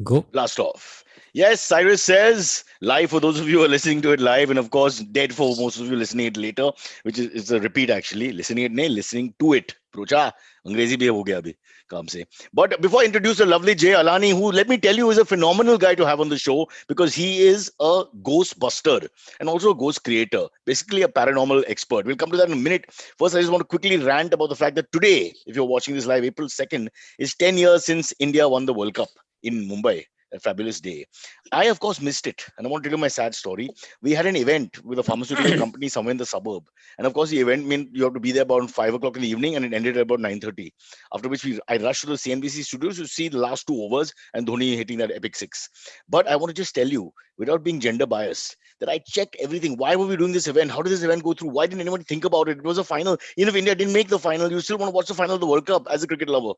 Go. Blast off. Yes, Cyrus says live for those of you who are listening to it live, and of course, dead for most of you listening it later, which is a repeat actually. Listening it, nahi, listening to it. Procha, अंग्रेजी भी हो गया अभी काम से. But before I introduce the lovely Jay Alani, who let me tell you is a phenomenal guy to have on the show because he is a ghost buster and also a ghost creator, basically a paranormal expert. We'll come to that in a minute. First, I just want to quickly rant about the fact that today, if you're watching this live, April 2nd, is 10 years since India won the World Cup in Mumbai. A fabulous day. I, of course, missed it. And I want to tell you my sad story. We had an event with a pharmaceutical company somewhere in the suburb. And of course, the event meant you have to be there about 5 o'clock in the evening and it ended at about 9:30. After which I rushed to the CNBC studios to see the last two overs and Dhoni hitting that epic six. But I want to just tell you, without being gender biased, that I checked everything. Why were we doing this event? How did this event go through? Why didn't anyone think about it? It was a final. Even if India didn't make the final, you still want to watch the final of the World Cup as a cricket lover.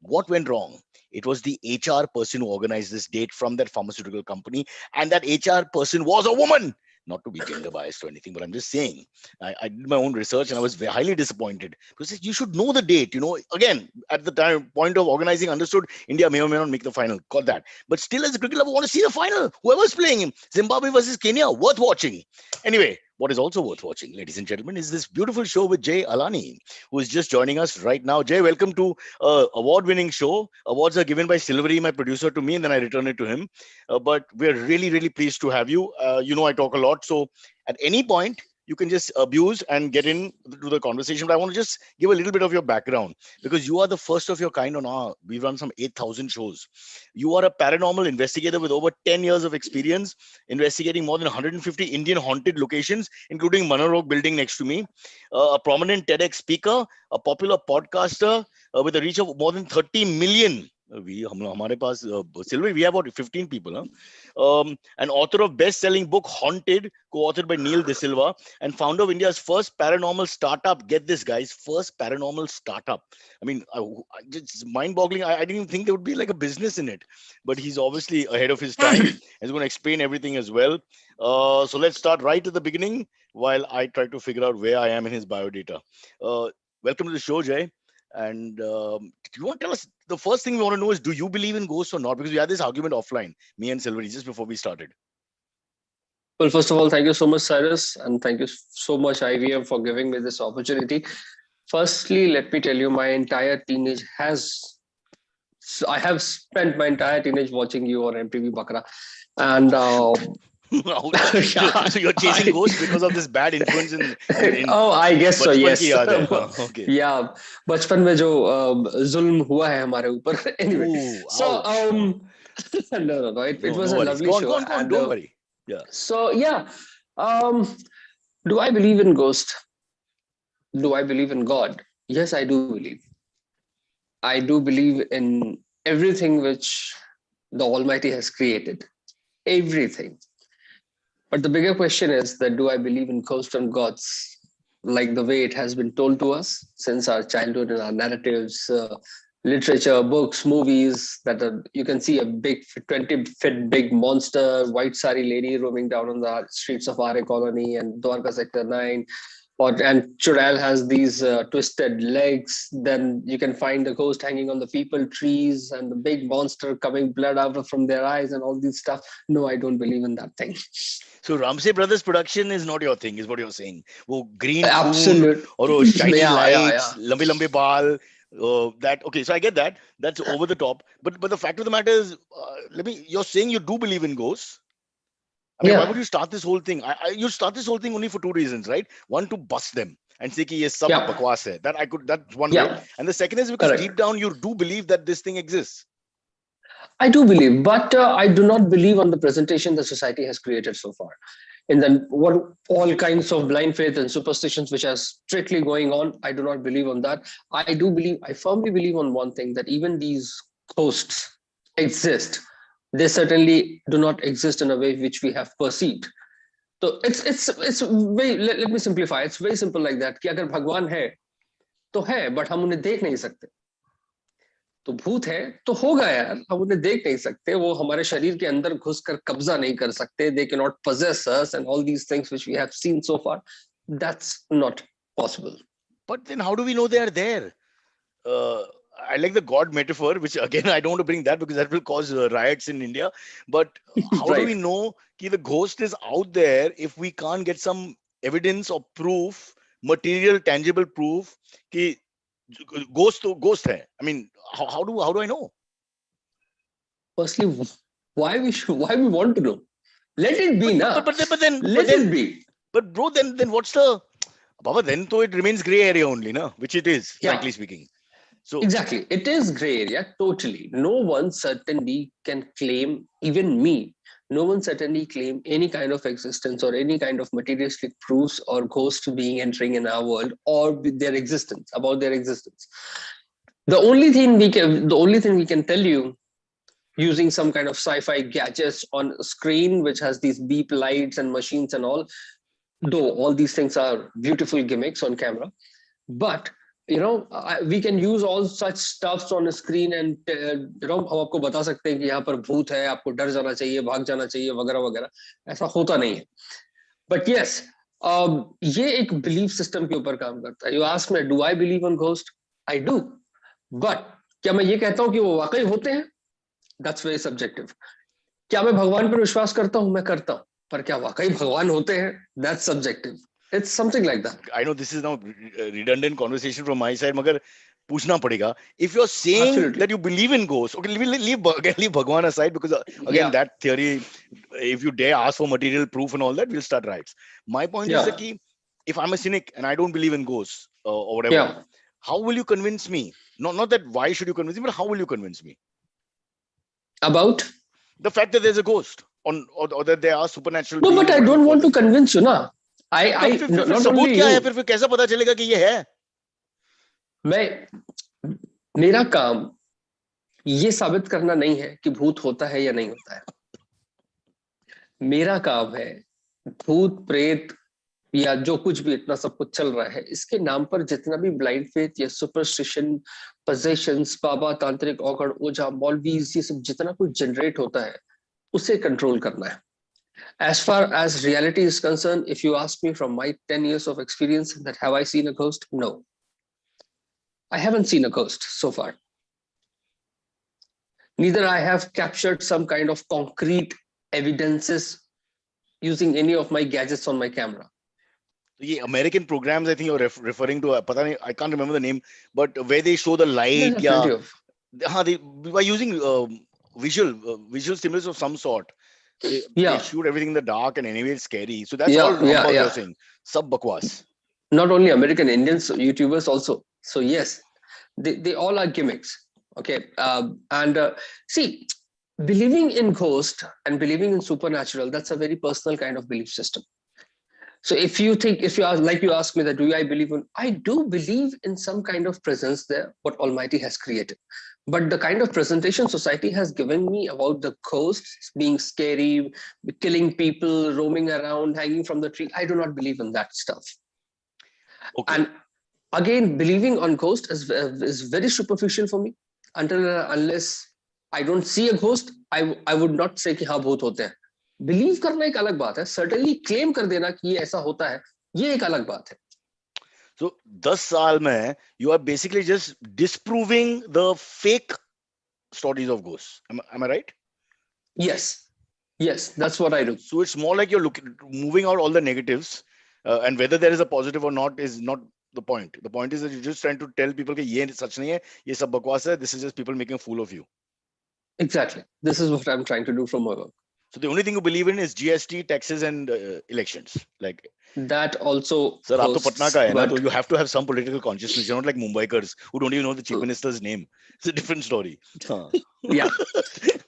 What went wrong? It was the HR person who organized this date from that pharmaceutical company, and that HR person was a woman. Not to be gender biased or anything, but I'm just saying. I did my own research and I was highly disappointed because you should know the date. Again, at the time point of organizing, understood India may or may not make the final. Got that, but still, as a cricket lover, want to see the final. Whoever's playing him, Zimbabwe versus Kenya, worth watching. Anyway, what is also worth watching, ladies and gentlemen, is this beautiful show with Jay Alani, who is just joining us right now. Jay, welcome to award-winning show. Awards are given by Silvery, my producer, to me, and then I return it to him. But we're really, really pleased to have you. I talk a lot, so at any point you can just abuse and get into the conversation. But I want to just give a little bit of your background because you are the first of your kind on our. We've run some 8,000 shows. You are a paranormal investigator with over 10 years of experience investigating more than 150 Indian haunted locations, including Manarog building next to me. A prominent TEDx speaker, a popular podcaster with a reach of more than 30 million. हमारे पास Silver, we have about 15 people. An author of best-selling book Haunted, co-authored by Neil De Silva, and founder of India's first paranormal startup. Get this, guys, first paranormal startup. I mean, it's mind-boggling. I didn't even think there would be like a business in it, but he's obviously ahead of his time. He's going to explain everything as well. So let's start right at the beginning while I try to figure out where I am in his biodata. Welcome to the show, Jay. And do you want to tell us the first thing we want to know is, do you believe in ghosts or not? Because we had this argument offline, me and Silvery, just before we started. Well, first of all, thank you so much, Cyrus, and thank you so much, IVM, for giving me this opportunity. Firstly, let me tell you, my entire teenage I have spent my entire teenage watching you on MTV Bakra, and so you're chasing ghosts because of this bad influence in oh, I guess so. बचपन Yes. की याद है. Okay. Yeah, बचपन में जो जुल्म हुआ है हमारे ऊपर. Anyway, Ooh, so ouch. no. It No, was no a worries. lovely Go on, show, go on, go on. and Don't worry. Yeah. so yeah. Um, do I believe in ghosts? Do I believe in God? Yes, I do believe. I do believe in everything which the Almighty has created. Everything. But the bigger question is that do I believe in ghosts and gods like the way it has been told to us since our childhood in our narratives, literature, books, movies, that you can see a big 20-foot big monster, white sari lady roaming down on the streets of Are Colony and Dwarka Sector 9, and Chural has these twisted legs. Then you can find the ghost hanging on the people trees and the big monster coming blood out from their eyes and all these stuff. No, I don't believe in that thing. So Ramsey Brothers production is not your thing, is what you're saying. वो green food Absolute. or वो shiny Yeah. lights, लंबे लंबे बाल. That okay, so I get that. That's over the top. But the fact of the matter is, you're saying you do believe in ghosts. I mean, why would Yeah. you start this whole thing? You start this whole thing only for two reasons, right? One, to bust them and say कि ये सब Yeah. बकवास है. That's one way. Yeah. And the second is because deep Correct. down you do believe that this thing exists. I do believe, but I do not believe on the presentation the society has created so far. In the what all kinds of blind faith and superstitions which are strictly going on, I do not believe on that. I firmly believe on one thing, that even these ghosts exist. They certainly do not exist in a way which we have perceived. So it's very, let me simplify. It's very simple like that. कि अगर भगवान है तो है, but हम उन्हें देख नहीं सकते. तो भूत है तो होगा यार, हम उन्हें देख नहीं सकते, वो हमारे शरीर के अंदर घुसकर कब्जा नहीं कर सकते. They cannot possess us and all these things which we have seen so far. That's not possible. But then how do we know they are there? I like the God metaphor, which again I don't want to bring that because that will cause riots in India. But how do we Right. know that the ghost is out there if we can't get some evidence or proof, material, tangible proof, कि ghost तो ghost है? I mean, how do I know? Firstly, why we want to know? Let it be, na. Let it be. But bro, then what's the Baba? Then though it remains gray area only, na, which it is, Yeah. frankly speaking. So Exactly. It is gray area, totally. No one certainly can claim, even me, no one certainly claim any kind of existence or any kind of materialistic proofs or ghosts being entering in our world or with their existence, about their existence. The only thing we can tell you using some kind of sci-fi gadgets on a screen which has these beep lights and machines and all, though all these things are beautiful gimmicks on camera, but we can use all such stuffs on a screen and हम आपको बता सकते हैं कि यहाँ पर भूत है, आपको डर जाना चाहिए, भाग जाना चाहिए, वगैरह वगैरह. ऐसा होता नहीं है. But yes, ये एक बिलीफ सिस्टम के ऊपर काम करता है. You ask me, do I believe on ghost? I do. But क्या मैं ये कहता हूँ कि वो वाकई होते हैं? That's very subjective. क्या मैं भगवान पर विश्वास करता हूँ? मैं करता हूँ. पर क्या वाकई भगवान होते हैं? That's subjective. It's something like that. I know this is now redundant conversation from my side, मगर पूछना पड़ेगा. If you're saying Absolutely. that you believe in ghosts, okay, leave Bhagwan aside because again Yeah. that theory, if you dare ask for material proof and all that, we'll start riots. My point is Yeah. that if I'm a cynic and I don't believe in ghosts or whatever, Yeah. how will you convince me? Not that why should you convince me, but how will you convince me? About? The fact that there's a ghost or that there are supernatural No, beings. but I whatever don't you call want to them. convince you, na. फिर Not सबूत only क्या है? you. फिर कैसा पता चलेगा कि ये है? मेरा काम ये साबित करना नहीं है कि भूत होता है या नहीं होता है. मेरा काम है भूत प्रेत या जो कुछ भी इतना सब कुछ चल रहा है, इसके नाम पर जितना भी ब्लाइंड फेथ या सुपरस्टिशन, पोजेशंस, बाबा, तांत्रिक, औघड़, ओझा, मौलवीज, ये सब जितना कुछ जनरेट होता है, उसे कंट्रोल करना है. As far as reality is concerned, if you ask me from my 10 years of experience that have I seen a ghost? No. I haven't seen a ghost so far. Neither I have captured some kind of concrete evidences using any of my gadgets on my camera. The American programs, I think you're referring to, I can't remember the name, but where they show the light, they by using visual stimulus of some sort. They shoot everything in the dark and anyway it's scary. So that's all humbug you're saying. Sab bakwas. Not only American, Indians, YouTubers also. So yes, they all are gimmicks. Okay. See, believing in ghost and believing in supernatural, that's a very personal kind of belief system. So if you ask me that, do I believe in, I do believe in some kind of presence there, what Almighty has created. But the kind of presentation society has given me about the ghosts being scary, killing people, roaming around, hanging from the tree, I do not believe in that stuff. Okay. And again, believing on ghost is very superficial for me. Unless I don't see a ghost, I would not say कि हाँ भूत होते हैं. Believe करना एक अलग बात है. सर्टेनली क्लेम कर देना कि ये ऐसा होता है, ये एक अलग बात है. So 10 साल में you are basically just disproving the fake stories of ghosts. Am I right? Yes, that's what I do. So it's more like you're moving out all the negatives, and whether there is a positive or not is not the point. The point is that you're just trying to tell people that ये सच नहीं है, ये सब बकवास है. This is just people making a fool of you. Exactly. This is what I'm trying to do from my work. So the only thing you believe in is GST, taxes, and elections. Like that also. Sir, आप तो पटना का है ना, तो you have to have some political consciousness. You're not like Mumbaikars who don't even know the chief minister's name. It's a different story. Yeah,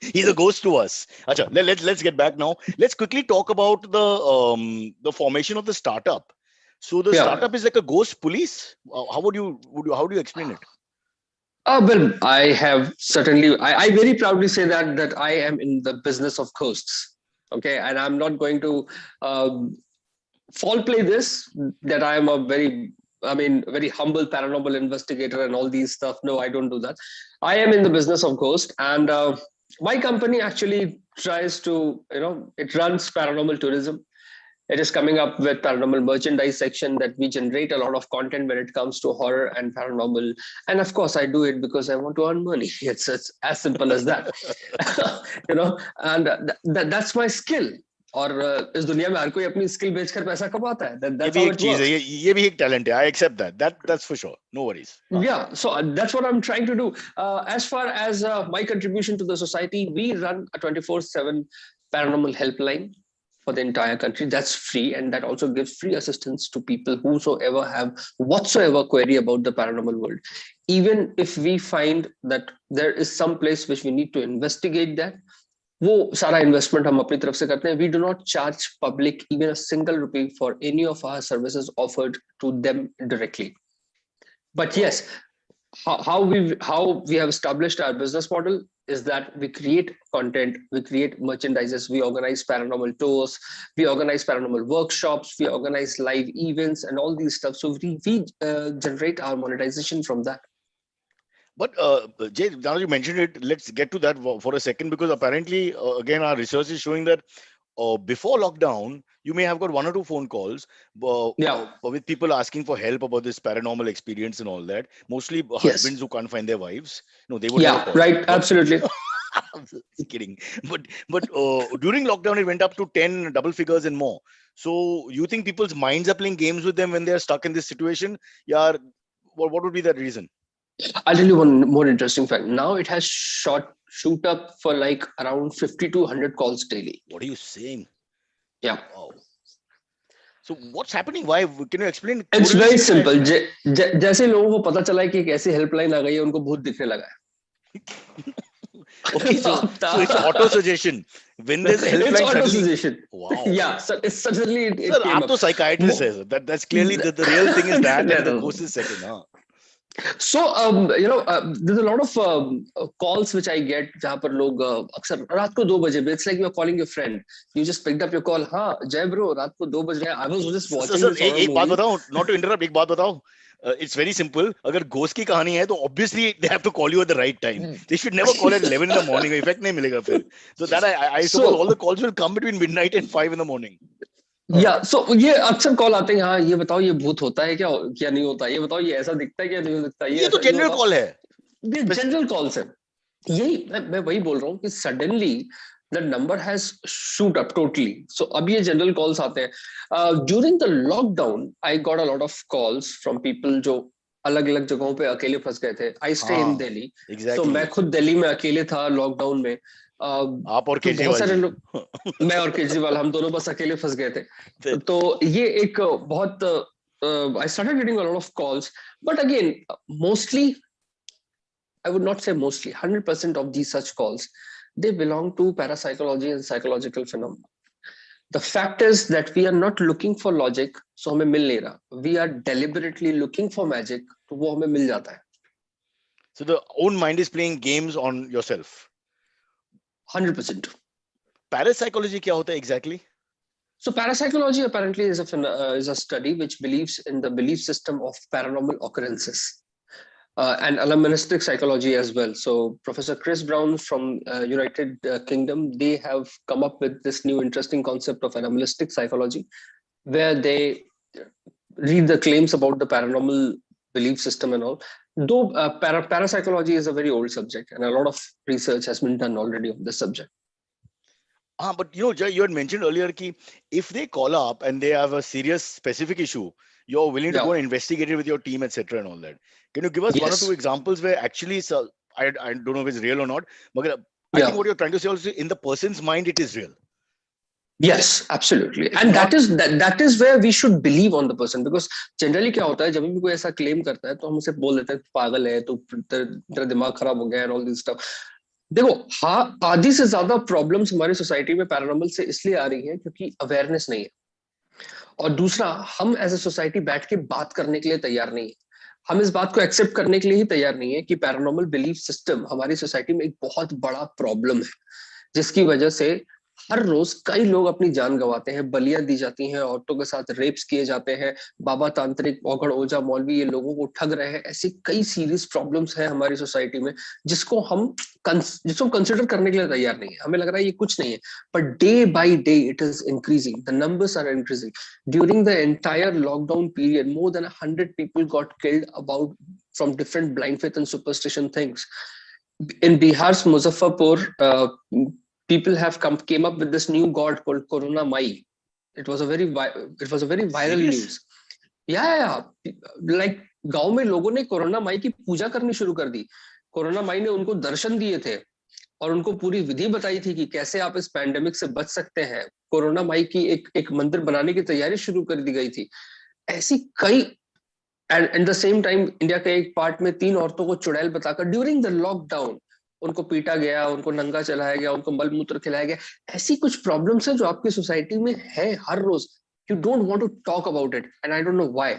he's a ghost to us. Achha, let's get back now. Let's quickly talk about the formation of the startup. So the startup is like a ghost police. How do you explain it? Well, I have certainly, I very proudly say that I am in the business of ghosts. Okay, and I'm not going to fall play this, that I am a very humble paranormal investigator and all these stuff. No, I don't do that. I am in the business of ghost, and my company actually tries to, it runs paranormal tourism. It is coming up with paranormal merchandise section that we generate a lot of content when it comes to horror and paranormal. And of course, I do it because I want to earn money. It's as simple as that. And that's my skill. और इस दुनिया में हर कोई अपनी skill बेचकर पैसा कमाता है. ये That's भी how एक it चीज है, works. ये भी एक टैलेंट है. I accept that. That's for sure. No worries. Yeah, so that's what I'm trying to do. As far as my contribution to the society, we run a 24/7 paranormal helpline for the entire country. That's free, and that also gives free assistance to people whosoever have whatsoever query about the paranormal world. Even if we find that there is some place which we need to investigate that, वो सारा investment हम अपनी तरफ से करते हैं. We do not charge public even a single rupee for any of our services offered to them directly. But yes, how we have established our business model is that we create content, we create merchandises, we organize paranormal tours, we organize paranormal workshops, we organize live events and all these stuff. So we generate our monetization from that. But Jay, now you mentioned it, let's get to that for a second, because apparently, again, our research is showing that before lockdown, you may have got 1 or 2 phone calls with people asking for help about this paranormal experience and all that. Mostly husbands who can't find their wives. No, they would never call. Right, absolutely. I'm just kidding. But during lockdown, it went up to 10 double figures and more. So you think people's minds are playing games with them when they're stuck in this situation? Yeah, what would be the reason? I'll tell you one more interesting fact. Now it has shoot up for like around 50 to 100 calls daily. What are you saying? Yeah. Wow. So what's happening? Why? Can you explain? It's very simple. जैसे लोगों को पता चला है कि एक ऐसी helpline आ गई है, उनको भूत दिखने लगा है. Okay, so it's auto suggestion. When there's a helpline, it's auto suggestion. Wow. Yeah, so it's suddenly it Sir, came आप तो psychiatrist है. That's clearly the real thing is that, and the ghost is second. Huh? So there's a lot of calls which I get जहाँ पर लोग अक्सर रात को 2 बजे, it's like you're calling your friend. You just picked up your call. हाँ जय bro, रात को 2 बज रहे हैं. I was just watching. Sir, एक बात बताऊँ, not to interrupt, एक बात बताऊँ. It's very simple. अगर ghost की कहानी है तो obviously they have to call you at the right time. They should never call at 11 in the morning. Effect नहीं मिलेगा फिर. So that I suppose all the calls will come between midnight and 5 in the morning. So ये अक्सर call आते हैं. हाँ ये बताओ ये भूत होता है क्या नहीं होता, ये बताओ ये ऐसा दिखता है क्या नहीं दिखता. ये तो जनरल कॉल है. ये जनरल कॉल्स है. यही मैं वही बोल रहा हूँ कि suddenly the number has shoot up totally. So अब ये जनरल कॉल्स आते हैं. During the lockdown I got a lot of calls from people जो अलग अलग जगहों पे अकेले फंस गए थे. I stay in Delhi. So मैं खुद दिल्ली में अकेले था लॉकडाउन में. आप और केजरीवाल, मैं और केजरीवाल, हम दोनों बस अकेले फंस गए थे. तो ये एक बहुत I started getting a lot of calls, but again mostly, I would not say mostly, 100% of these such calls, they belong to parapsychology and psychological phenomena. The fact is that we are not looking for logic, so हमें मिल नहीं रहा. We are deliberately looking for magic, तो वो हमें मिल जाता है. So the own mind is playing games on yourself. 100%. Parapsychology क्या होता है exactly? So parapsychology apparently is a study which believes in the belief system of paranormal occurrences. And animalistic psychology as well. So Professor Chris Brown from United Kingdom, they have come up with this new interesting concept of animalistic psychology, where they read the claims about the paranormal belief system and all. Though parapsychology is a very old subject, and a lot of research has been done already on this subject. But you had mentioned earlier that if they call up and they have a serious specific issue, you're willing to go and investigate it with your team, etc. and all that. Can you give us 1 or 2 examples where actually, I don't know if it's real or not, but I think what you're trying to say also, in the person's mind, it is real. Yes, absolutely. And that is where we should believe on the person, because generally क्या होता है, जब भी कोई ऐसा claim करता है तो हम उसे बोल देते हैं पागल है, तो तेरा दिमाग खराब हो गया and all this stuff. देखो, हाँ, आधी से ज्यादा प्रॉब्लम्स हमारी सोसाइटी में पैरानॉर्मल से इसलिए आ रही है क्योंकि अवेयरनेस नहीं है, और दूसरा, हम एज ए सोसाइटी बैठ के बात करने के लिए तैयार नहीं है. हम इस बात को एक्सेप्ट करने के लिए ही तैयार नहीं है कि पैरानॉर्मल बिलीफ सिस्टम हमारी सोसाइटी में एक बहुत बड़ा प्रॉब्लम है, जिसकी वजह से हर रोज कई लोग अपनी जान गंवाते हैं, बलियां दी जाती हैं, औरतों के साथ रेप्स किए जाते हैं, बाबा तांत्रिक, औघड़, ओझा, मौलवी ये लोगों को ठग रहे हैं। ऐसी कई सीरियस प्रॉब्लम्स हैं हमारी सोसाइटी में जिसको हम कंसिडर करने के लिए तैयार नहीं है। हमें लग रहा है ये कुछ नहीं है, but day by day it is increasing. The numbers are increasing. During the entire lockdown period, more than 100 people got killed about from different blind faith and superstition things. In Bihar's Muzaffarpur, people have came up with this new god called Corona Mai. It was a very viral Serious? news. Yeah. Like गांव में लोगों ने corona माई की पूजा करनी शुरू कर दी। Corona माई ने उनको दर्शन दिए थे और उनको पूरी विधि बताई थी कि कैसे आप इस पैंडेमिक से बच सकते हैं। कोरोना माई की एक मंदिर बनाने की तैयारी शुरू कर दी गई थी। ऐसी कई at the same time India के एक पार्ट में 3 औरतों को चुड़ैल बताकर ड्यूरिंग द लॉकडाउन उनको पीटा गया, उनको नंगा चलाया गया, उनको मल मूत्र खिलाया गया। ऐसी कुछ प्रॉब्लम्स हैं जो आपकी सोसाइटी में है हर रोज। You don't want to talk about it, and I don't know why.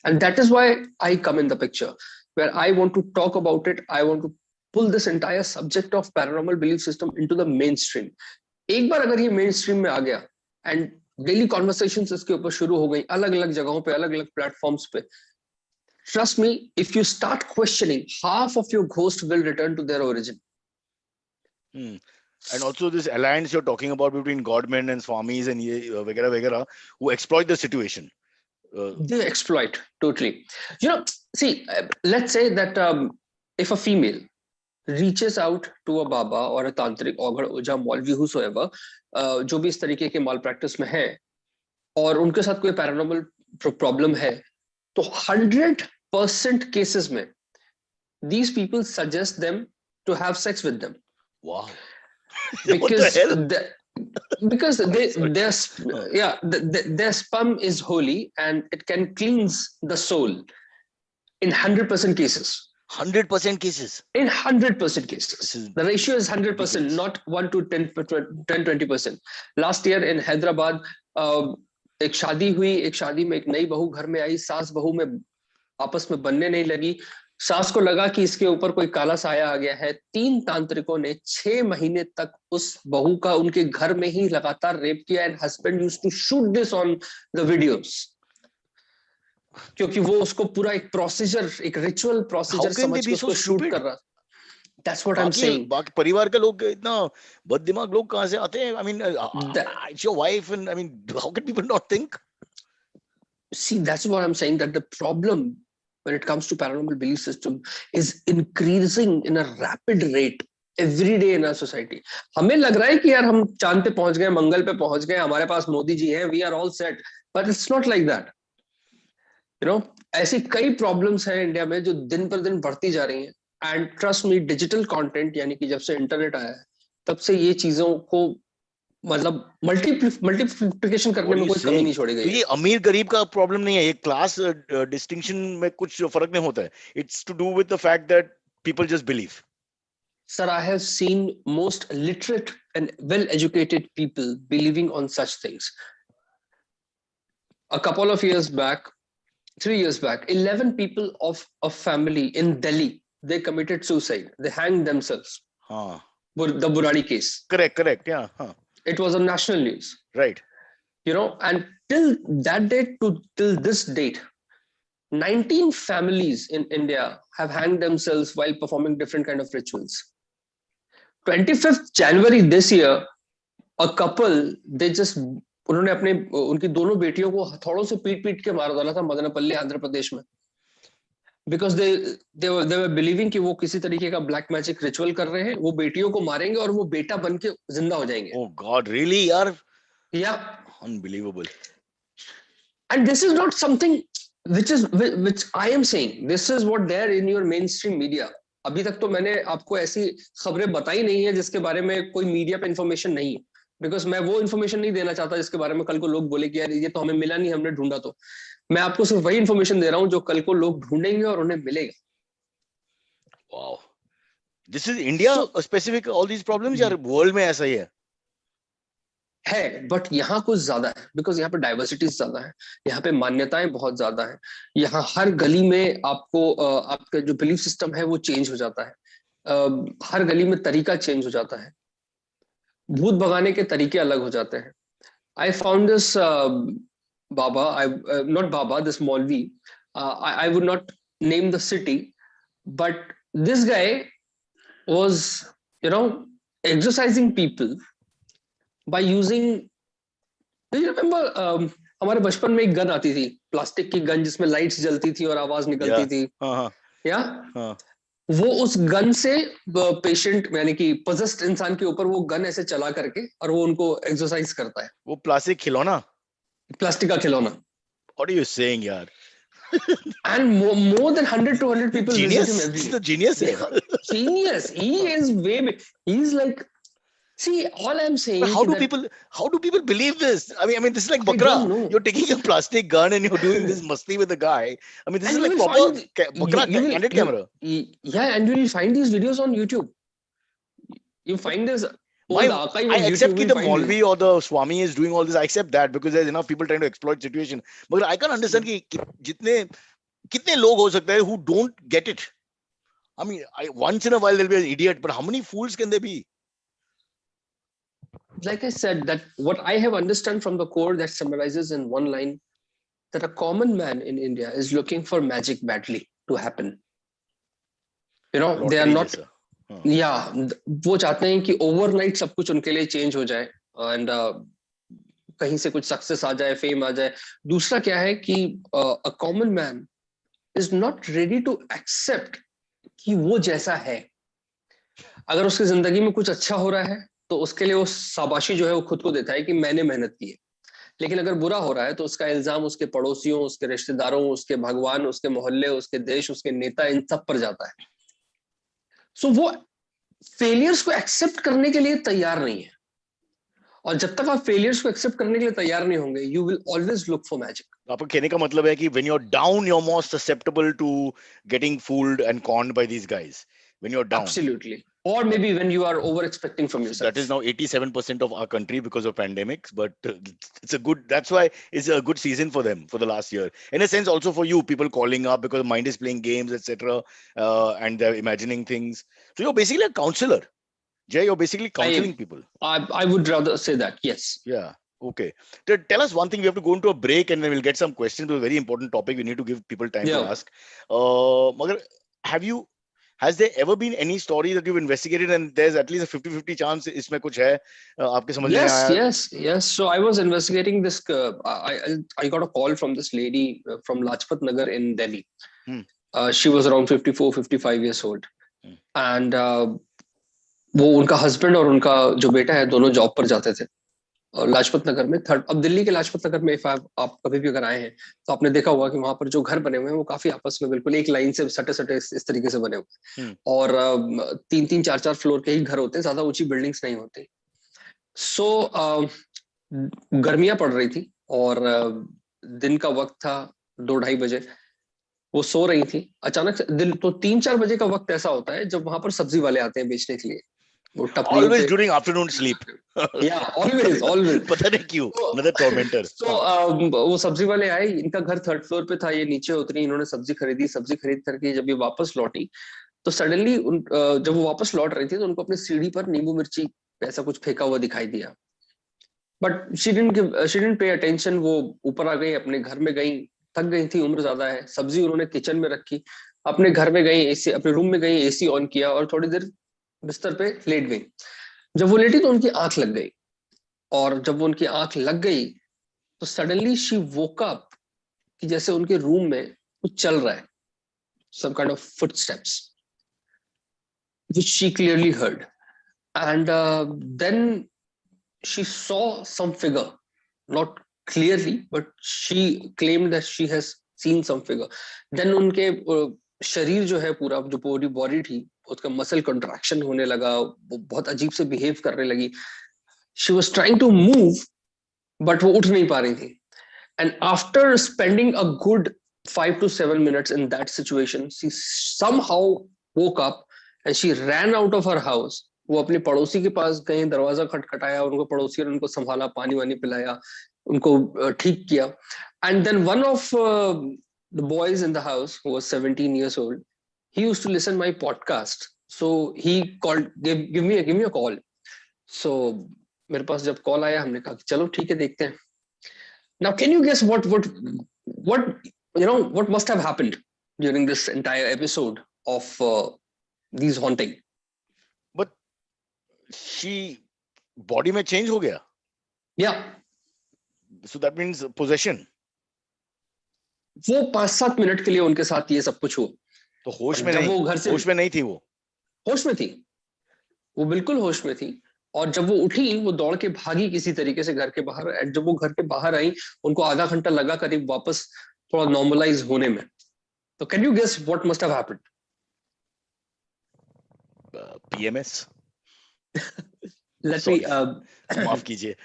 And that is why I come in the picture, where I want to talk about it. I want to pull this entire subject of paranormal belief system into the mainstream. एक बार अगर ये mainstream में आ गया and daily conversations इसके ऊपर शुरू हो गई अलग अलग जगहों पे, अलग अलग प्लेटफॉर्म्स पे, trust me, if you start questioning, half of your ghost will return to their origin. And also this alliance you're talking about between godmen and swamis and ye vagera vagera who exploit the situation. They exploit totally. See, let's say that if a female reaches out to a baba or a tantric, औघड़, ओझा, मौलवी, whosoever, जो भी इस तरीके के माल practice में है और उनके साथ कोई पैरानॉर्मल प्रॉब्लम है, तो 100% केसेस में these people suggest them to have sex with them. Wow. Because what the hell? because their sperm is holy and it can cleanse the soul in 100% cases. 100% cases. In 100% cases, the ratio is 100%, not 1 to 10-20%. Last year in Hyderabad, एक शादी हुई, एक शादी में एक नई बहू घर में आई, सास बहू में आपस में बनने नहीं लगी। सास को लगा कि इसके ऊपर कोई काला साया आ गया है। 3 तांत्रिकों ने 6 महीने तक उस बहू का उनके घर में ही लगातार रेप किया and husband used to shoot this on the videos, क्योंकि वो उसको पूरा एक प्रोसीजर, एक रिचुअल प्रोसीजर समझ के उसको शूट कर रहा। That's what I'm saying. बाकी परिवार के लोग इतना बददिमाग लोग कहां से आते हैं? I mean, it's your wife, and I mean, how can people not think? See, that's what I'm saying, that the problem when it comes to paranormal belief system is increasing in a rapid rate every day in our society. हमें लग रहा है कि यार हम चांद पे पहुंच गए, मंगल पे पहुंच गए, हमारे पास मोदी जी हैं, we are all set, but it's not like that. ऐसी कई प्रॉब्लम्स हैं इंडिया में जो दिन पर दिन बढ़ती जा रही हैं। And trust me, digital content यानी कि जब से इंटरनेट आया है तब से ये चीजों को मतलब मल्टीप्लिकेशन करने में कोई कमी नहीं छोड़ी गई। तो ये अमीर गरीब का प्रॉब्लम नहीं है, ये क्लास डिस्टिंक्शन में कुछ फर्क नहीं होता है। It's to do with the fact that people just believe. Sir, I have seen most literate and well-educated people believing on such things. A couple of years back, 3 years back, 11 people of a family in Delhi, they committed suicide. They hanged themselves. The Burani case. Correct. Yeah. It was on national news. Right. And till that date till this date, 19 families in India have hanged themselves while performing different kind of rituals. 25th January this year, a couple, उन्होंने उनकी दोनों बेटियों को हथौड़ों से पीट के मार डाला था मदनपल्ली, आंध्र प्रदेश में, बिकॉज they were believing कि वो किसी तरीके का ब्लैक मैजिक रिचुअल कर रहे हैं, वो बेटियों को मारेंगे और वो बेटा बन के जिंदा हो जाएंगे। Oh God, really, यार? Yeah. Unbelievable. And this is not something which I am saying. This is what there in your mainstream media. अभी तक तो मैंने आपको ऐसी खबरें बताई नहीं है जिसके बारे में कोई मीडिया पे इंफॉर्मेशन नहीं है, बिकॉज मैं वो इन्फॉर्मेशन नहीं देना चाहता जिसके बारे में कल को लोग बोले कि यार ये तो हमें मिला नहीं, हमने ढूंढा। तो मैं आपको सिर्फ वही इन्फॉर्मेशन दे रहा हूं जो कल को लोग ढूंढेंगे और उन्हें मिलेगा। Wow. This is India specific, all these problems, यार वर्ल्ड में ऐसा ही है, बट यहाँ कुछ ज्यादा है, बिकॉज यहाँ पे डाइवर्सिटी ज्यादा है, यहाँ पे मान्यताएं बहुत ज्यादा है, यहाँ हर गली में आपको आपका जो बिलीफ सिस्टम है वो चेंज हो जाता है, हर गली में तरीका चेंज हो जाता है। भूत भगाने के तरीके अलग हो जाते हैं. I found this Baba, not Baba, this Maulvi. I would not name the city, but this guy was, you know, exercising people by using. Do you remember? हमारे बचपन में एक गन आती थी, प्लास्टिक की गन जिसमें लाइट्स जलती थी और आवाज निकलती Yeah. थी. हाँ या हाँ. वो उस गन से पेशेंट यानी कि पजेस्ड इंसान के ऊपर वो गन ऐसे चला करके और वो उनको एक्सरसाइज करता है. वो प्लास्टिक खिलौना. प्लास्टिक का खिलौना. What are you saying, यार? And more than 100 to 100 people visit Genius. him every He's day. a genius. Yeah, genius. He is way big. He's like, see, all I'm saying But how is do that people believe this? I mean, this is like I Bakra. don't know. You're taking a plastic gun and you're doing this masti with a guy. I mean, this And is you like will proper find Bakra you will candid camera. yeah, and you will find these videos on YouTube. You find this old archive I of accept YouTube. that You the find Maulvi or the Swami is doing all this. I accept that because there's enough people trying to exploit situation. But I can't understand कि जितने कितने लोग हो सकते हैं who don't get it. I mean, once in a while there'll be an idiot, but how many fools can there be? like I said, that what I have understand from the core that summarizes in one line that a common man in India is looking for magic badly to happen. You know, they are Lottery not. जैसा. हाँ. या वो चाहते हैं कि overnight सब कुछ उनके लिए चेंज हो जाए एंड कहीं से कुछ सक्सेस आ जाए, फेम आ जाए. दूसरा क्या है कि a common man is not ready to accept कि वो जैसा है. अगर उसकी जिंदगी में कुछ अच्छा हो रहा है तो उसके लिए वो शाबाशी जो है वो खुद को देता है कि मैंने मेहनत की है. लेकिन अगर बुरा हो रहा है तो उसका इल्जाम उसके पड़ोसियों, उसके रिश्तेदारों, उसके भगवान, उसके मोहल्ले, उसके देश, उसके नेता, इन सब पर जाता है. सो वो फेलियर्स को एक्सेप्ट करने के लिए तैयार नहीं है. और जब तक आप फेलियर्स को एक्सेप्ट करने के लिए तैयार नहीं होंगे, you will always look for magic. आपका कहने का मतलब है कि when you're down, you're more susceptible to getting fooled and conned by these guys. When you're down. Absolutely. Or maybe when you are over expecting from yourself. That is now 87% of our country because of pandemics, but it's a good, that's why it's a good season for them for the last year. In a sense, also for you, people calling up because mind is playing games, etc. And they're imagining things. So you're basically a counselor. Jay, you're basically counseling people. I would rather say that, yes. Yeah. Okay. Tell us one thing. We have to go into a break and then we'll get some questions. It's a very important topic. We need to give people time to ask. Magar, has there ever been any story that you've investigated and there's at least a 50-50 chance इसमें कुछ है आपके समझ में आया? Yes. So I was investigating this. I got a call from this lady from Lajpat Nagar in Delhi. She was around 54-55 years old. And वो उनका husband और उनका जो बेटा है दोनों जॉब पर जाते थे लाजपत नगर में. अब दिल्ली के लाजपत नगर में आप कभी भी अगर आए हैं तो आपने देखा होगा कि वहां पर जो घर बने हुए हैं वो काफी आपस में बिल्कुल एक लाइन से सटे सटे इस तरीके से बने हुए हैं. और 3-3, 4-4 फ्लोर के ही घर होते हैं, ज्यादा ऊंची बिल्डिंग्स नहीं होती. सो गर्मियां पड़ रही थी और दिन का वक्त था 2-2:30 बजे. वो सो रही थी. अचानक से तो 3-4 बजे का वक्त ऐसा होता है जब वहां पर सब्जी वाले आते हैं बेचने के लिए. Always during afternoon sleep. Yeah, always. पता नहीं क्यों. Another tormentor. So वो सब्जी वाले आए. इनका घर 3rd फ्लोर पे था. ये नीचे उतरी, इन्होंने सब्जी खरीद करके जब ये वापस लौटी तो सडनली जब वो वापस लौट रही थी तो उनको अपनी सीढ़ी पर नींबू मिर्ची ऐसा कुछ फेंका हुआ दिखाई दिया. But she didn't pay attention. वो ऊपर आ गई, अपने घर में गई. थक गई थी, उम्र ज्यादा है. सब्जी उन्होंने किचन में रखी, अपने घर में गई, एसी अपने रूम में गई, एसी ऑन किया और थोड़ी देर बिस्तर पे लेट गई. जब वो लेटी तो उनकी आंख लग गई. और जब वो उनकी आंख लग गई तो सडनली शी वोक अप कि जैसे उनके रूम में कुछ चल रहा है. some kind of footsteps which she clearly heard. And then she saw some figure, not clearly, but she claimed that she has seen some figure. Then उनके शरीर जो है पूरा जो पूरी बॉडी थी उसका मसल कंट्रैक्शन होने लगा. वो बहुत अजीब से बिहेव करने लगी. She was trying to move, but वो उठ नहीं पा रही थी. And after spending a good 5 to 7 minutes in that situation, she somehow woke up and she ran out of her house. वो अपने पड़ोसी के पास गए, दरवाजा खटखटाया, उनको पड़ोसी ने उनको संभाला, पानी वानी पिलाया, उनको ठीक किया. And then one of the boys in the house who was 17 years old, he used to listen my podcast. So he called, give me a call. So मेरे पास जब कॉल आया, हमने कहा चलो ठीक है, देखते हैं. Now, can you guess what must have happened during this entire episode of these haunting? But she body में change हो गया. Yeah, So that means possession. वो 5-7 मिनट के लिए उनके साथ ये सब कुछ हुआ. तो होश में जब नहीं, वो घर से होश में नहीं थी वो. होश में थी, वो बिल्कुल होश में थी. और जब वो उठी, वो दौड़ के भागी किसी तरीके से घर के बाहर. And जब वो घर के बाहर आई, उनको आधा घंटा लगा करीब वापस थोड़ा नॉर्मलाइज होने में. तो can you guess what must have happened? PMS. Let me माफ कीजिए.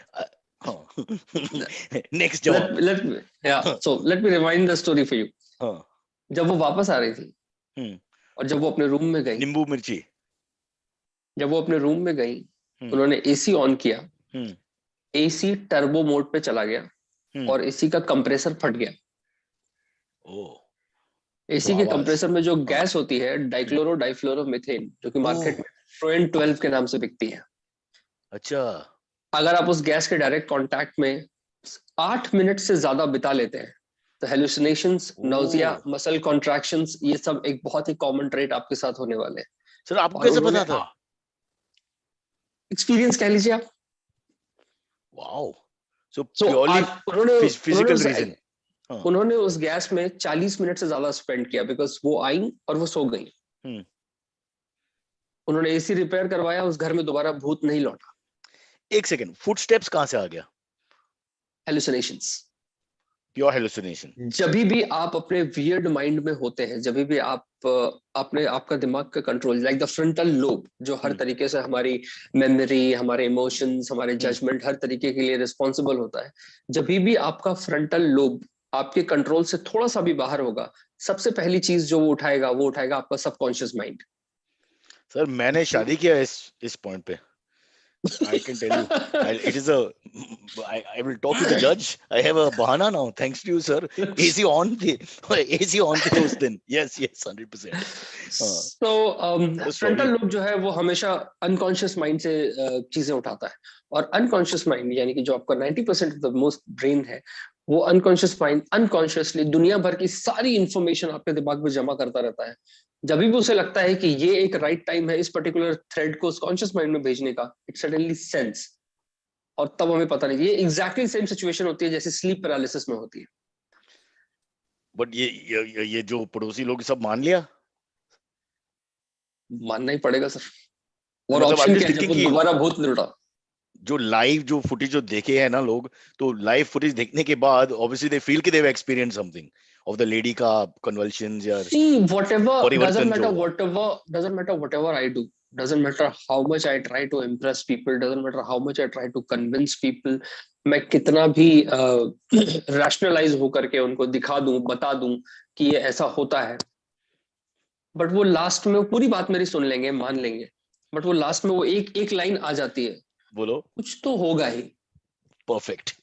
Next job. let me rewind the story for you. हाँ. जब वो वापस आ रही थी और जब वो अपने रूम में गई, नींबू मिर्ची. जब वो अपने रूम में गई, उन्होंने एसी ऑन किया. एसी टर्बो मोड पे चला गया और एसी का कंप्रेसर फट गया. एसी के कंप्रेसर में जो गैस होती है डाइक्लोरो डाइफ्लोरोमीथेन, जो कि मार्केट में फ्लोएन 12 के नाम से बिकती है. अच्छा. अगर आप उस गैस के डायरेक्ट कांटेक्ट में 8 मिनट से ज्यादा बिता लेते हैं तो हेलुसिनेशंस, नाउजिया, मसल कॉन्ट्रैक्शंस, ये सब एक बहुत ही कॉमन ट्रेट आपके साथ होने वाले हैं. सर आपको कैसे पता था? एक्सपीरियंस कह लीजिए आप. वाओ. सो प्योरली फिजिकल रीजन. उन्होंने उस गैस में 40 मिनट से ज्यादा स्पेंड किया बिकॉज वो आई और वो सो गई. उन्होंने एसी रिपेयर करवाया, उस घर में दोबारा भूत नहीं लौटा. एक सेकंड, फुटस्टेप्स कहां से आ गया? Hallucinations, pure hallucination. जब भी आप अपने वियर्ड माइंड में होते हैं, जब भी आप अपने आपका दिमाग का control, like the frontal lobe, जो हर तरीके से हमारी मेमोरी, हमारे इमोशंस, हमारे जजमेंट, हर तरीके के लिए रिस्पॉन्सिबल होता है. जब भी आपका फ्रंटल लोब आपके कंट्रोल से थोड़ा सा भी बाहर होगा, सबसे पहली चीज जो वो उठाएगा आपका सबकॉन्शियस माइंड. सर मैंने शादी किया इस पॉइंट पे. I can tell you, I will talk to the judge. I have a bahana now, thanks to you, sir. AC on थे उस दिन. Yes, 100%. So frontal lobe जो है वो हमेशा unconscious mind से चीजें उठाता है. और unconscious mind यानी कि जो आपका 90% of the most brain है, वो unconscious mind unconsciously दुनिया भर की सारी इंफॉर्मेशन आपके दिमाग में जमा करता रहता है. जब भी उसे लगता है कि ये एक राइट टाइम है इस पर्टिकुलर थ्रेड को कॉन्शियस माइंड में भेजने का, इट सडनली सेंस. और तब हमें पता नहीं. ये एग्जैक्टली सेम सिचुएशन होती है जैसे स्लीप पैरालिसिस में होती है. बट ये जो पड़ोसी लोग सब मान लिया? मानना ही पड़ेगा सर. और ऑप्शन क्या है जब दोबारा भूत लौटा? जो लाइव जो फुटेज जो देखे हैं ना लोग, तो लाइव फुटेज देखने के बाद ऑब्वियसली दे फील कि they have experience something of the lady ka convulsions or see whatever, doesn't matter whatever I do, doesn't matter how much I try to impress people, doesn't matter how much I try to convince people, मैं कितना भी rationalize होकर के उनको दिखा दूं, बता दूं कि ये ऐसा होता है, बट वो लास्ट में पूरी बात मेरी सुन लेंगे, मान लेंगे, बट वो लास्ट में वो एक लाइन आ जाती है, बोलो कुछ तो होगा ही. परफेक्ट.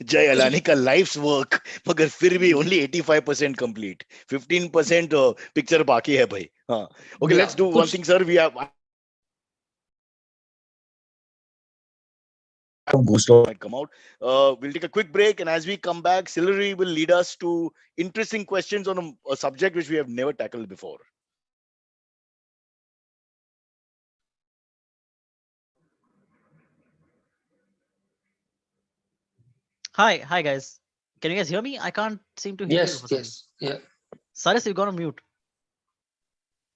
जय अलानी का लाइफ्स वर्क, मगर फिर भी ओनली 85% कंप्लीट, 15% पिक्चर बाकी है भाई. हाँ, okay, let's do one thing sir. We have might come out. We'll take a quick break, and as we come back, Sillery will lead us to interesting questions on a subject which we have never tackled before. Hi guys. Can you guys hear me? I can't seem to hear you. Yes. Yeah. Cyrus, you've gone on mute.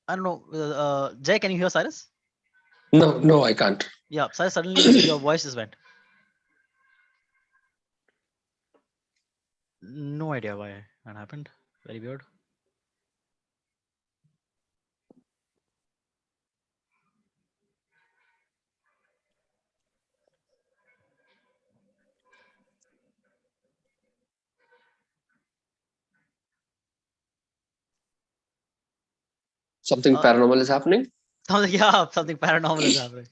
I don't know. Jay, can you hear Cyrus? No, I can't. Yeah, Cyrus, suddenly your voice just went. No idea why that happened. Very weird. Something paranormal is happening. Something paranormal is happening.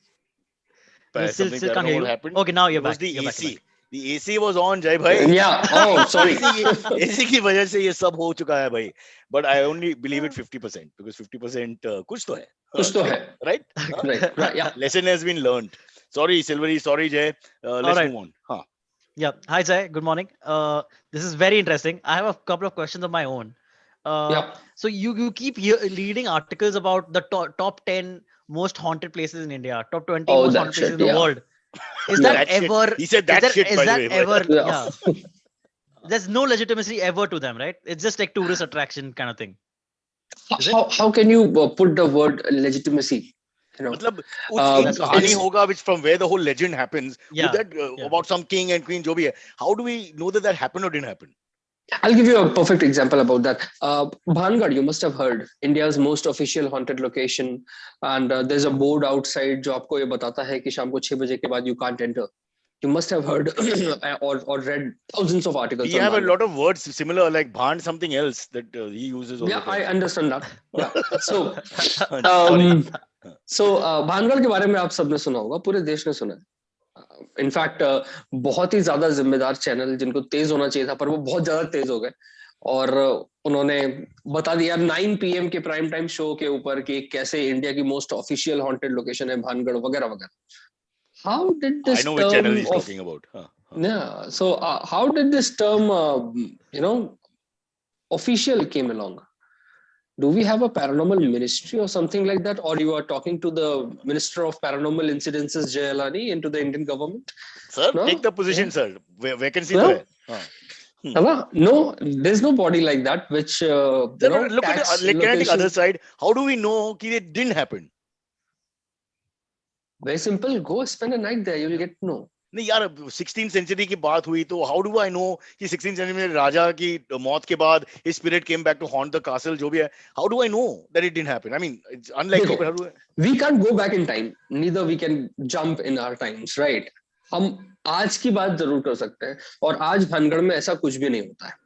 Something paranormal happened. Okay, now you're back. The You're AC. back. The AC was on, Jay bhai. Yeah. Oh, sorry. AC की वजह से ये सब हो चुका है भाई. But I only believe it 50% because 50% कुछ तो है. कुछ तो है. Right? Right. Yeah. Lesson has been learned. Sorry, Silvery. Sorry, Jay. Let's Alright. move on. Huh. Yeah. Hi, Jay. Good morning. This is very interesting. I have a couple of questions of my own. Yeah. So you keep reading articles about the top 10 most haunted places in India, top 20 Oh, most that haunted places shit, in the yeah. world. Is Yeah. that That shit. ever? He said that shit, Is by the that way. ever? Yeah. Yeah. There's no legitimacy ever to them, right? It's just like tourist attraction kind of thing. Is it? How can you put the word legitimacy? You know, मतलब Um, एक कहानी it's- होगा which from where the whole legend happens. Yeah, With that yeah. about some king and queen जो भी है. How do we know that that happened or didn't happen? I'll give you a perfect example about that. Bhangarh, you must have heard, India's most official haunted location, and there's a board outside जो आपको ये बताता है कि शाम को 6 बजे के बाद you can't enter. You must have heard or read thousands of articles. We on have a Bhangarh. lot of words similar like bhan something else that he uses all Yeah, the I time. understand that. Yeah. So, Sorry. Bhangarh के बारे में आप सबने सुना होगा, पूरे देश ने सुना है. इनफैक्ट बहुत ही ज्यादा जिम्मेदार चैनल जिनको तेज होना चाहिए था, पर वो बहुत ज्यादा तेज हो गए और उन्होंने बता दिया 9 PM के प्राइम टाइम शो के ऊपर कि कैसे इंडिया की मोस्ट ऑफिशियल हॉन्टेड लोकेशन है भानगढ़ वगैरह वगैरह. How did I this know which channel term he's of talking about. yeah, so how did this term official came along? Do we have a paranormal ministry or something like that, or you are talking to the Minister of Paranormal Incidences Jayalani into the Indian government? Sir, No? take the position, sir. Vacancy No? तो है. हाँ. No, there's no body like that which Sir, but look at tax the, can I take location. other side? How do we know कि it didn't happen? Very simple. Go spend a night there. You will get to know. नहीं यार 16th century की बात हुई तो how do I know कि 16th century में राजा की मौत के बाद his spirit came back to haunt the castle जो भी है. How do I know that it didn't happen? I mean, it's unlikely. देखो, But how do I? We can't go back in time. Neither we can jump in our times, right? हम आज की बात जरूर कर सकते हैं और आज भानगढ़ में ऐसा कुछ भी नहीं होता है.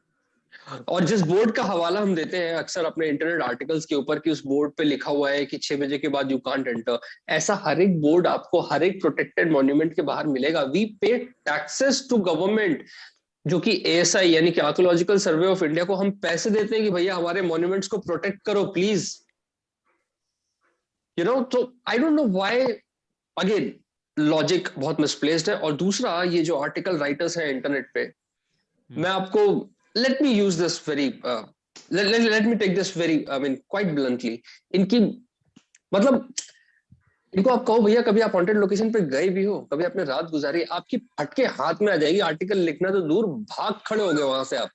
और जिस बोर्ड का हवाला हम देते हैं अक्सर अपने इंटरनेट आर्टिकल्स के ऊपर कि उस बोर्ड पे लिखा हुआ है कि 6 बजे के बाद यू कांट एंटर, ऐसा हर एक बोर्ड आपको हर एक प्रोटेक्टेड मॉन्यूमेंट के बाहर मिलेगा. वी पे टैक्सेस टू गवर्नमेंट, जो कि ASI यानी कि आर्कियोलॉजिकल सर्वे ऑफ इंडिया को हम पैसे देते हैं कि भैया हमारे मॉन्यूमेंट्स को प्रोटेक्ट करो प्लीज. तो आई don't know why, again logic बहुत मिसप्लेस्ड है. और दूसरा, ये जो आर्टिकल राइटर्स हैं इंटरनेट पे, मैं आपको let me use this very let me take this very quite bluntly. इनकी मतलब इनको आप कहो भैया कभी आप हॉन्टेड लोकेशन पे गए भी हो, कभी आपने रात गुजारी, आपकी फटके हाथ में आ जाएगी. आर्टिकल लिखना तो दूर, भाग खड़े हो गए वहां से आप.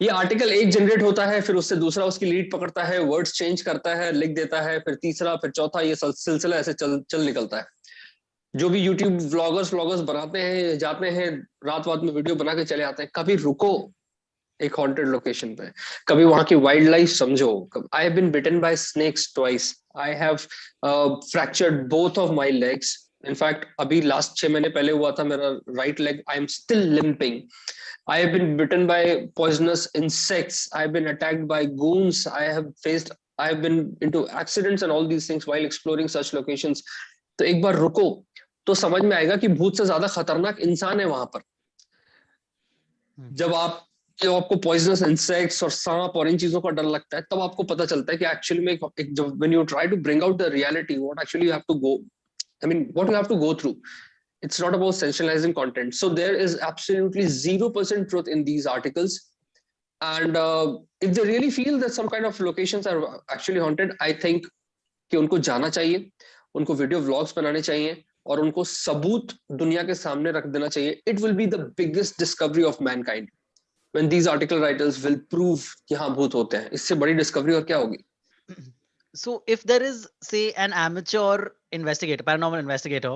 ये आर्टिकल एक जनरेट होता है, फिर उससे दूसरा उसकी लीड पकड़ता है, वर्ड्स चेंज करता है, लिख देता है, फिर तीसरा, फिर चौथा, ये सिलसिला ऐसे चल निकलता है. जो भी यूट्यूब व्लॉगर्स बनाते हैं, जाते हैं रात में वीडियो बना के चले आते हैं. कभी रुको एक हॉन्टेड लोकेशन पे, कभी वहां की वाइल्ड लाइफ समझो. I have been bitten by snakes twice. I have fractured both of my legs. In fact अभी लास्ट 6 महीने पहले हुआ था मेरा right leg. I am still limping. I have been bitten by poisonous insects. I have been attacked by goons. I have been into accidents and all these things while exploring such locations. तो एक बार रुको तो समझ में आएगा कि भूत से ज्यादा खतरनाक इंसान है वहां पर. जब आपको पॉइजनस इंसेक्ट्स और सांप और इन चीजों का डर लगता है, तब आपको पता चलता है कि एक्चुअली में when you try to bring out the reality, what actually you have to go, what you have to go through. It's not about sensationalizing content. So there is absolutely 0% truth in these articles. And if they really feel that some kind of locations are actually haunted, I think कि उनको जाना चाहिए, उनको video vlogs बनाने चाहिए और उनको सबूत दुनिया के सामने रख देना चाहिए. It will be the biggest discovery of mankind when these article writers will prove कि हाँ भूत होते हैं. इससे बड़ी डिस्कवरी और क्या होगी? So if there is, say, an amateur investigator, paranormal investigator,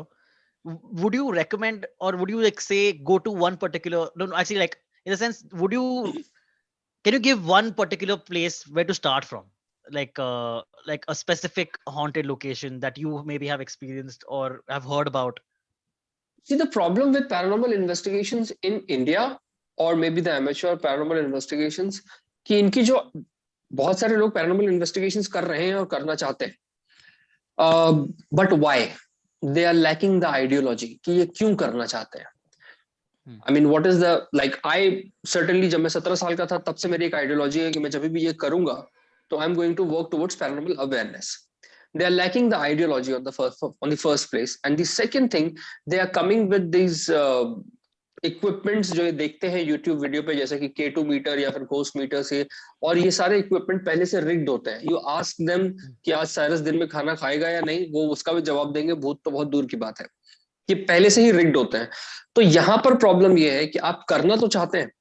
would you recommend or would you say go to one particular, no actually, like in a sense, can you give one particular place where to start from, like a specific haunted location that you maybe have experienced or have heard about? See, the problem with paranormal investigations in India or maybe the amateur paranormal investigations कि इनकी जो बहुत सारे लोग paranormal investigations कर रहे हैं और करना चाहते हैं, but why? they are lacking the ideology कि ये क्यों करना चाहते हैं. I mean, what is the like? I certainly जब मैं 17 साल का था तब से मेरी एक आइडियोलॉजी है कि मैं जब भी ये करूंगा तो I'm going to work towards paranormal awareness. They are lacking the ideology on the first place, and the second thing, they are coming with these equipments जो ये देखते हैं YouTube वीडियो पे, जैसे कि K2 मीटर या फिर घोस्ट मीटर से, और ये सारे इक्विपमेंट पहले से रिग्ड होते हैं. यू आस्क देम कि आज साइरस दिन में खाना खाएगा या नहीं, वो उसका भी जवाब देंगे भूत तो बहुत दूर की बात है. ये पहले से ही रिग्ड होते हैं. तो यहाँ पर प्रॉब्लम ये है कि आप करना तो चाहते हैं,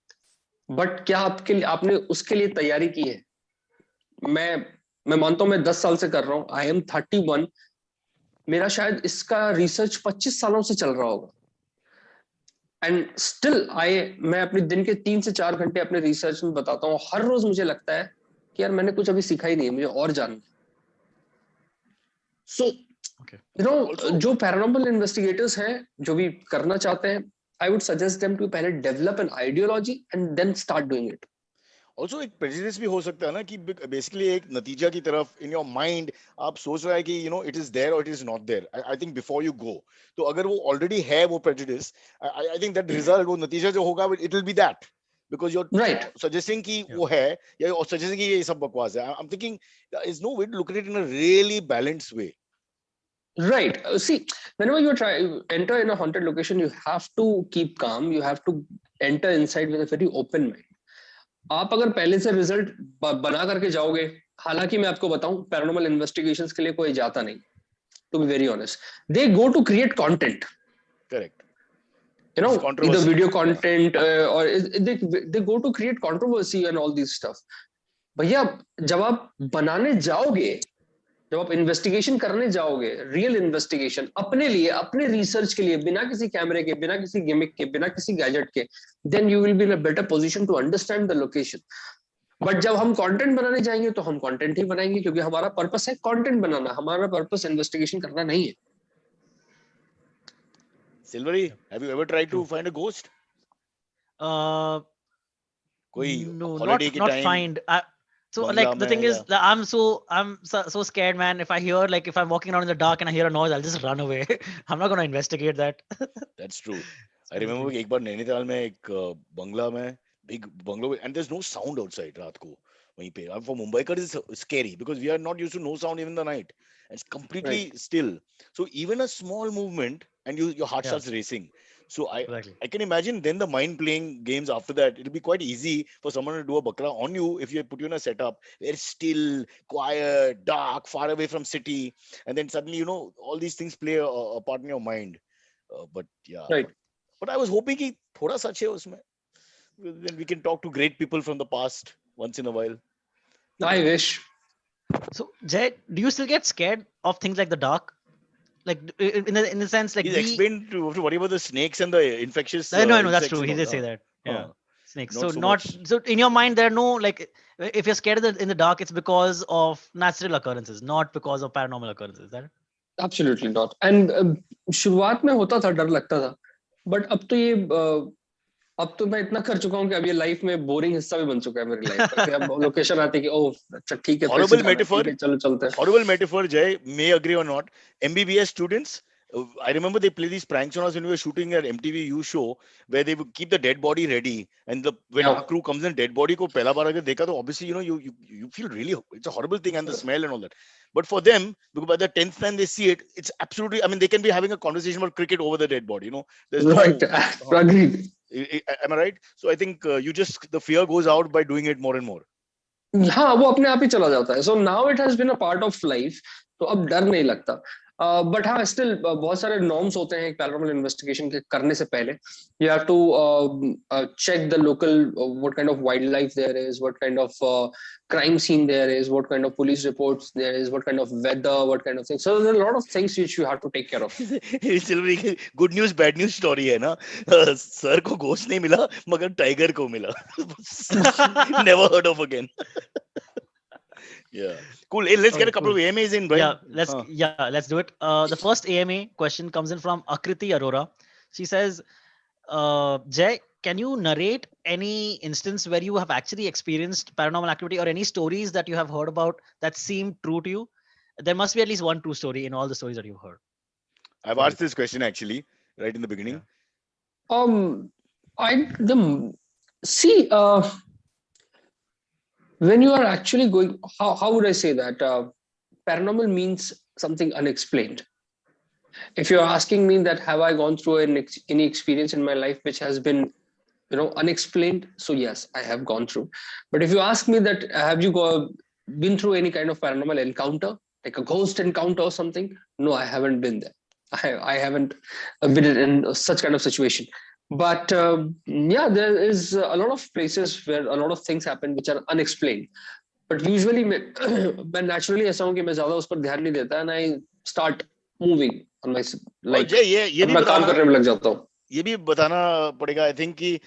बट क्या आपने उसके लिए तैयारी की है? मैं मानता हूं मैं 10 साल से कर रहा हूं. I am 31. मेरा शायद इसका रिसर्च 25 सालों से चल रहा होगा. एंड स्टिल मैं अपने दिन के 3 से 4 घंटे अपने रिसर्च में बताता हूँ. हर रोज मुझे लगता है कि यार मैंने कुछ अभी सीखा ही नहीं है, मुझे और जानना है. सो यू नो, जो पैरानॉर्मल इन्वेस्टिगेटर्स हैं, जो भी करना चाहते हैं, I would suggest them to पहले develop an ideology and then start doing it. Also एक प्रेजुडिस भी हो सकता है ना कि बेसिकली एक नतीजा की तरफ इन योर माइंड आप सोच रहा है कि you know it is there or it is not there. I think before you go, तो अगर वो ऑलरेडी है वो prejudice, I think that result, वो नतीजा जो होगा, it will be that, because you're Right. suggesting कि वो है, या suggesting कि ये सब बकवास है. I'm thinking there is no way to look at it in a really balanced way. Right. See, whenever you enter in a haunted location, you have to keep calm. You have to enter inside with a very open mind. आप अगर पहले से result बना करके जाओगे, हालांकि मैं आपको बताऊं पैरानॉर्मल इन्वेस्टिगेशंस के लिए कोई जाता नहीं, to be very honest. They go to create content. Correct. You know, either video content or they go to create controversy and all these stuff. भैया जब आप बनाने जाओगे, जब आप इन्वेस्टिगेशन करने जाओगे, रियल इन्वेस्टिगेशन अपने लिए, अपने रिसर्च के लिए, बिना किसी कैमरे के, बिना किसी गिमिक के, बिना किसी गैजेट के, then you will be in a better position to understand the location. But जब हम कंटेंट बनाने जाएंगे तो हम कंटेंट ही बनाएंगे, क्योंकि हमारा पर्पस है कंटेंट बनाना, हमारा पर्पस इन्वेस्टिगेशन करना नहीं है. Silvery, have you ever tried to find a ghost? कोई No, holiday के not time find. So Bangla like the में thing is, या- that I'm so scared, man. If I hear, like, if I'm walking around in the dark and I hear a noise, I'll just run away. I'm not gonna investigate that. That's true. I remember कि एक बार नैनीताल में एक बंगला में, big bungalow, and there's no sound outside रात को वहीं पे. I'm from Mumbai, it's scary because we are not used to no sound even in the night. It's completely still. So even a small movement and your heart Yeah. starts racing. So Exactly. I can imagine then the mind playing games after that. It'll be quite easy for someone to do a bakra on you if you put you in a setup where it's still, quiet, dark, far away from city, and then suddenly you know all these things play a part in your mind. But yeah, Right. but I was hoping कि थोड़ा सच है उसमें. Then we can talk to great people from the past once in a while. I wish. So Jay, do you still get scared of things like the dark? Like in the sense, like He's explained to worry about the snakes and the infectious. I know, that's insects true. and He all. did say that. Yeah. Snakes. Not So so not much. so in your mind there are no, like, if you're scared in the dark, it's because of natural occurrences, not because of paranormal occurrences. Is that it? Absolutely not. And शुरुआत में होता था, डर लगता था, but अब तो ये अब तो मैं इतना कर चुका हूँ कि अब ये लाइफ में बोरिंग हिस्सा भी बन चुका है मेरी लाइफ का. कि अब लोकेशन आती है कि ओह अच्छा ठीक है, फिर से Horrible जाना है, metaphor. ठीक है, चलो चलते हैं. Horrible metaphor, Jay. May agree or not. MBBS students. I remember they play these pranks on us when we were shooting at MTV U show, where they would keep the dead body ready, and when Yeah. our crew comes in, dead body को पहला बार अगर देखा तो obviously you know you feel really, it's a horrible thing, and the smell and all that. But for them, because by the 10th time they see it, it's absolutely, I mean, they can be having a conversation about cricket over the dead body. You know, there's no. Right. Agreed. Am I right? So I think the fear goes out by doing it more and more. हाँ, वो अपने आप ही चला जाता है. So now it has been a part of life, तो अब डर नहीं लगता. बट हाँ, स्टिल बहुत सारे नॉर्म्स होते हैं पैरानॉर्मल इन्वेस्टिगेशन के करने से पहले. You have to check the local, what kind of wildlife there is, what kind of crime scene there is, what kind of police reports there is, what kind of weather, what kind of things. So there are a lot of things which you have to take care of. Good news bad news story है ना. Sir को ghost नहीं मिला मगर tiger को मिला. Never heard of again. Yeah, cool. Hey, let's get a couple of AMAs in, right? Let's do it. The first AMA question comes in from Akriti Arora. She says, Jay, can you narrate any instance where you have actually experienced paranormal activity, or any stories that you have heard about that seem true to you? There must be at least one true story in all the stories that you've heard. I've Right. asked this question actually right in the beginning. I the see when you are actually going, how would I say that? Paranormal means something unexplained. If you're asking me that have I gone through any experience in my life which has been unexplained, so yes, I have gone through. But if you ask me that have you been through any kind of paranormal encounter, like a ghost encounter or something, no, I haven't been there. I haven't been in such kind of situation. But yeah, there is a lot of places where a lot of things happen which are unexplained. But usually मैं naturally ऐसा हूँ कि मैं ज्यादा उस पर ध्यान नहीं देता, and I start moving on my और like जय ये अब भी मैं काम बताना करने में लग जाता हूँ. ये भी बताना पड़ेगा आई थिंक कि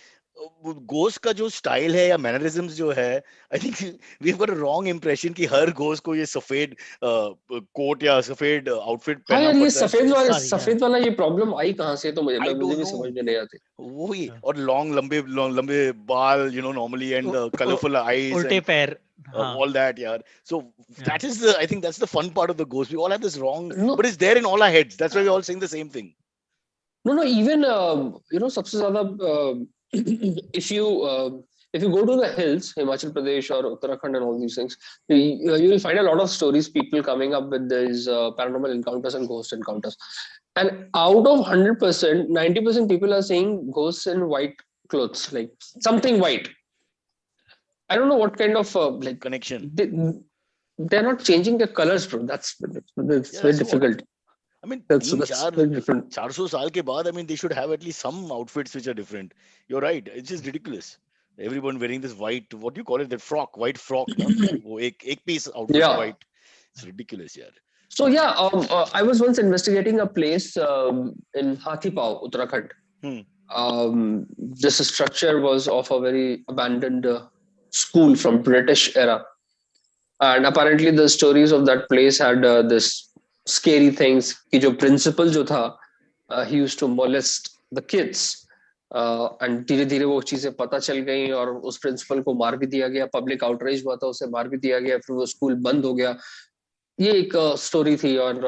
गोस्ट का जो स्टाइल है या मैनरिज्म्स जो है I think we have got a wrong impression कि हर गोस्ट को ये सफेद कोट या सफेद आउटफिट हाँ पहनना यार, ये पड़ता है Sorry, सफेद वाला ये प्रॉब्लम आई कहाँ से, तो आई मुझे डोंट भी नो समझ में नहीं आती. वही yeah. और लॉन्ग लंबे बाल नॉर्मली एंड उ- कलरफुल आईज उल्टे पैर. हाँ. all that yeah so Yeah. that is the I think that's the fun part of the ghost we all have this wrong No, but it's there in all our heads that's why we're all saying the same thing no, even सबसे ज्यादा if you if you go to the hills, Himachal Pradesh or Uttarakhand and all these things, you will find a lot of stories, people coming up with these paranormal encounters and ghost encounters. And out of 100%, 90% people are saying ghosts in white clothes, like something white. I don't know what kind of like connection they're not changing their colors, bro. That's yeah very that's what difficult. I mean That's 3 4 very different. 400 साल के बाद I mean they should have at least some outfits which are different you're right it's just ridiculous everyone wearing this white what do you call it that frock white frock no वो एक piece outfit Yeah. white it's ridiculous यार So yeah, I was once investigating a place in Hathipao, Uttarakhand. hmm. This structure was of a very abandoned school from British era, and apparently the stories of that place had this scary things. कि जो principal जो था, he used to molest the kids. And धीरे धीरे वो चीजें पता चल गई और उस प्रिंसिपल को मार भी दिया गया. पब्लिक आउटरीच हुआ था, उसे मार भी दिया गया. फिर वो स्कूल बंद हो गया. ये एक स्टोरी थी. और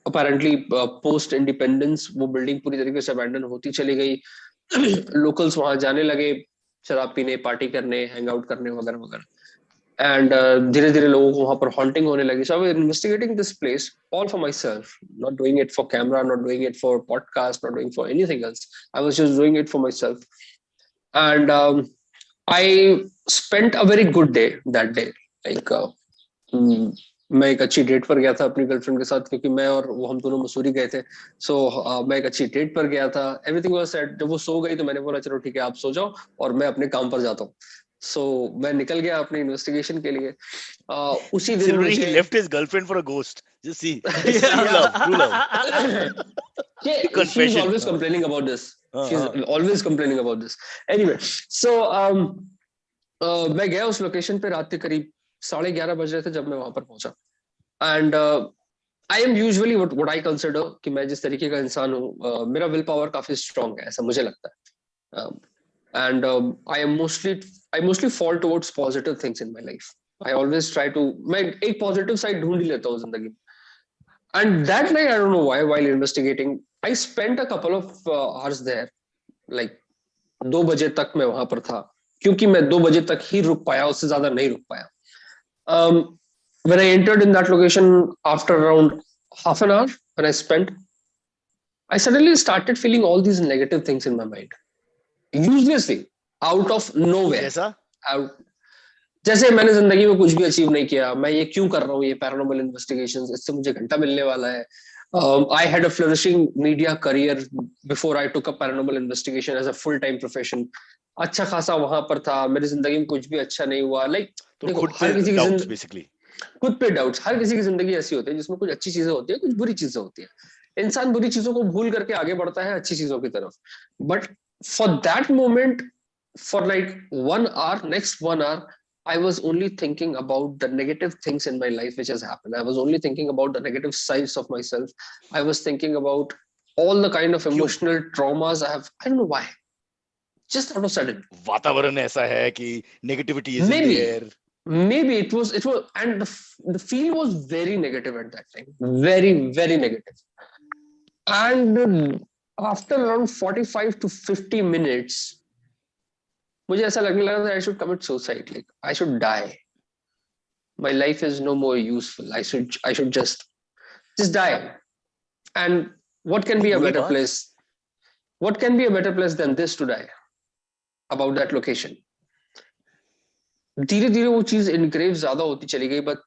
अपेरेंटली पोस्ट इंडिपेंडेंस वो बिल्डिंग पूरी तरीके से अबैंडन होती चली गई. लोकल्स वहां जाने लगे शराब पीने, पार्टी करने, हैंग आउट करने वगैरह वगैरह. एंड धीरे धीरे लोगों को वहां पर हॉन्टिंग होने लगी. So I was investigating this place all for myself, not doing it for camera, not doing it for podcast, not doing for anything else. I was just doing it for myself. And I spent a very good day that day. Like मैं एक अच्छी date पर गया था अपनी girlfriend के साथ, क्योंकि मैं और वो हम दोनों मसूरी गए थे. सो मैं एक अच्छी डेट पर गया था. Everything was set. जब वो सो गई तो मैंने बोला चलो ठीक है आप सो जाओ और मैं अपने काम पर जाता हूँ. सो मैं निकल गया अपने इन्वेस्टिगेशन के लिए. उसी दिन Considering he मुझे left his girlfriend for a ghost just see true love yeah, she's confession always complaining about this. She's हाँ. always complaining about this. Anyway, so मैं गया उस लोकेशन पे रात के करीब 11:30 बज रहे थे जब मैं वहां पर पहुंचा. And I am usually what I consider कि मैं जिस तरीके का इंसान हूँ, मेरा विल पावर काफी स्ट्रांग है, ऐसा मुझे लगता है. And I mostly fall towards positive things in my life. I always try to, मैं एक पॉजिटिव साइड ढूंढ ही लेता हूँ जिंदगी में. And that night I don't know why, while investigating I spent a couple of hours there. Like 2 बजे तक मैं वहां पर था, क्योंकि मैं 2 बजे तक ही रुक पाया, उससे ज्यादा नहीं रुक पाया. When I entered in that location, after around half an hour when I spent, I suddenly started feeling all these negative things in my mind. Uselessly, out of nowhere. जैसा जैसे मैंने जिंदगी में कुछ भी अचीव नहीं किया, मैं ये क्यों कर रहा हूँ, ये पैरानॉर्मल इन्वेस्टिगेशंस, इससे मुझे घंटा मिलने वाला है. I had a flourishing media career before I took up paranormal investigation as a full-time profession. अच्छा खासा वहां पर था, मेरी जिंदगी में कुछ भी अच्छा नहीं हुआ. लाइक तो खुद पे डाउट्स बेसिकली, खुद पे डाउट्स. हर किसी की जिंदगी ऐसी होती है जिसमें कुछ अच्छी चीजें होती है, कुछ बुरी चीजें होती है. इंसान बुरी चीजों को भूल करके आगे बढ़ता है अच्छी चीजों की तरफ. But for that moment, for like 1 hour, next 1 hour, I was only thinking about the negative things in my life which has happened. I was only thinking about the negative sides of myself. I was thinking about all the kind of emotional traumas I have. I don't know why. Just out of sudden. वातावरण ऐसा है कि negativity is in the air. Maybe it was, and the feel was very negative at that time. Very, very negative. And after around 45 to 50 minutes, मुझे ऐसा लगने लगा that I should commit suicide. Like I should die. My life is no more useful. I should just die. And what can be a better place? What can be a better place than this to die? About that location. धीरे धीरे वो चीज engrave ज्यादा होती चली गई, but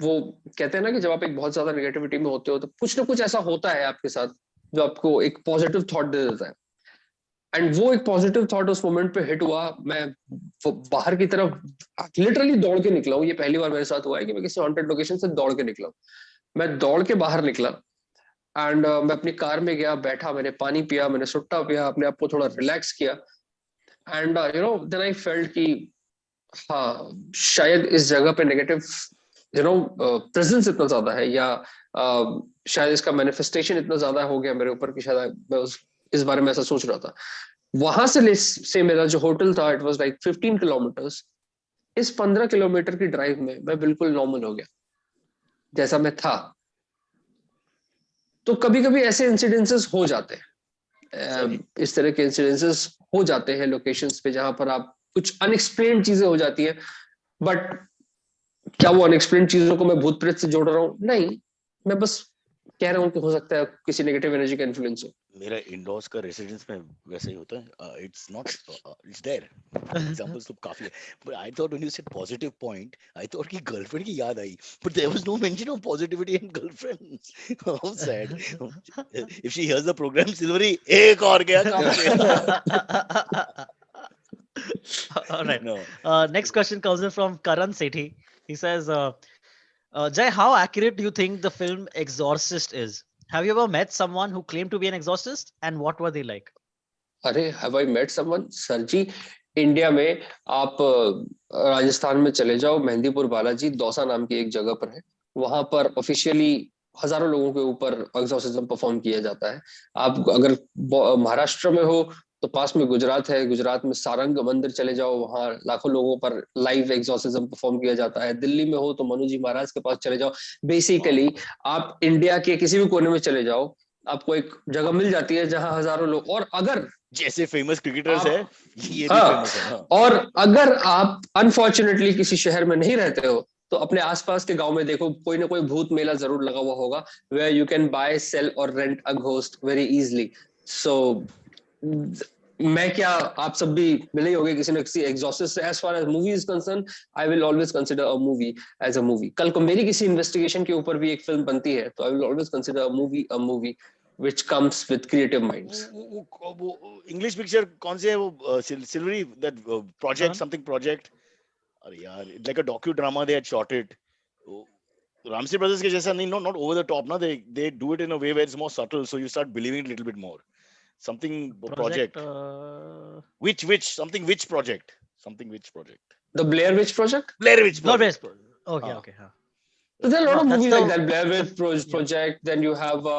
वो कहते हैं ना कि जब आप एक बहुत ज्यादा नेगेटिविटी में होते हो तो कुछ ना कुछ ऐसा होता है आपके साथ जो आपको एक पॉजिटिव थॉट दे देता है. एंड वो एक पॉजिटिव थॉट उस मोमेंट पे हिट हुआ. मैं बाहर की तरफ लिटरली दौड़ के निकला हूँ. ये पहली बार मेरे साथ हुआ है कि मैं किसी हॉन्टेड लोकेशन से दौड़ के निकला हूँ. मैं दौड़ के बाहर निकला एंड मैं अपनी कार में गया, बैठा, मैंने पानी पिया, मैंने सुट्टा पिया, अपने आप को थोड़ा रिलैक्स किया. एंड देन आई फेल्ट कि हाँ, शायद इस जगह पे नेगेटिव प्रेजेंस इतना ज्यादा है, या शायद इसका मैनिफेस्टेशन इतना ज्यादा हो गया मेरे ऊपर कि शायद मैं इस बारे में ऐसा सोच रहा था. वहां से मेरा जो होटल था, इट वाज लाइक 15 किलोमीटर्स. इस 15 किलोमीटर की ड्राइव में मैं बिल्कुल नॉर्मल हो गया जैसा मैं था. तो कभी कभी ऐसे इंसिडेंसेस हो जाते हैं, इस तरह के इंसिडेंसेस हो जाते हैं लोकेशंस पे जहां पर आप कुछ अनएक्सप्लेन्ड चीजें हो जाती है. बट क्या वो अनएक्सप्लेन्ड चीजों को मैं भूत प्रेत से जोड़ रहा हूँ? नहीं, मैं बस कह रहा हूँ कि हो सकता है किसी नेगेटिव एनर्जी का इन्फ्लुएंस हो. मेरा इंडोर्स का रेसिडेंस में वैसे ही होता है. It's not, it's there. Examples तो काफी है. But I thought when you said positive point, I thought कि गर्लफ्रेंड की याद आई, but there was no mention of positivity in girlfriend. How sad. If she hears the program, सिल्वरी एक और गया काम पे. All right. No. Next question comes in from Karan Sethi. He says, Jay, how accurate do you think the film Exorcist is? Have you ever met someone who claimed to be an exorcist, and what were they like? अरे have I met someone? Sir ji, India में आप राजस्थान में चले जाओ, मेहंदीपुर बालाजी दौसा नाम की एक जगह पर है. वहां पर ऑफिशियली हजारों लोगों के ऊपर एक्सॉर्सिज्म परफॉर्म किया जाता है. आप अगर महाराष्ट्र में हो तो पास में गुजरात है. गुजरात में सारंग मंदिर चले जाओ, वहां लाखों लोगों पर लाइव एक्सॉर्सिज्म परफॉर्म किया जाता है. दिल्ली में हो तो मनु जी महाराज के पास चले जाओ. बेसिकली आप इंडिया के किसी भी कोने में चले जाओ, आपको एक जगह मिल जाती है जहां हजारों लोग. और अगर जैसे फेमस क्रिकेटर्स है, ये भी हाँ, फेमस है. हाँ. और अगर आप अनफॉर्चुनेटली किसी शहर में नहीं रहते हो तो अपने आसपास के गांव में देखो, कोई ना कोई भूत मेला जरूर लगा हुआ होगा, where you can buy, sell or rent a ghost very easily. So मैं क्या, आप सब भी मिले ही होंगे किसी न किसी एक्सॉर्सिस्ट से. As far as movie is concern, I will always consider a movie as a movie. कल को मेरी किसी इन्वेस्टिगेशन के ऊपर भी एक फिल्म बनती है तो I will always consider a movie which comes with creative minds. English picture कौन से है वो, silvery, that project, something project. अरे यार, it's like a docu drama, they had shot it. Ramsay brothers के जैसा नहीं, नॉट ओवर द टॉप ना. They do it in a way where it's more subtle, so you start believing it little bit more. Something project. Which something which project? Something which project? The Blair Witch Project? Blair Witch Project. Okay, okay. So there are a lot of movies like that. Blair Witch Project. Then you have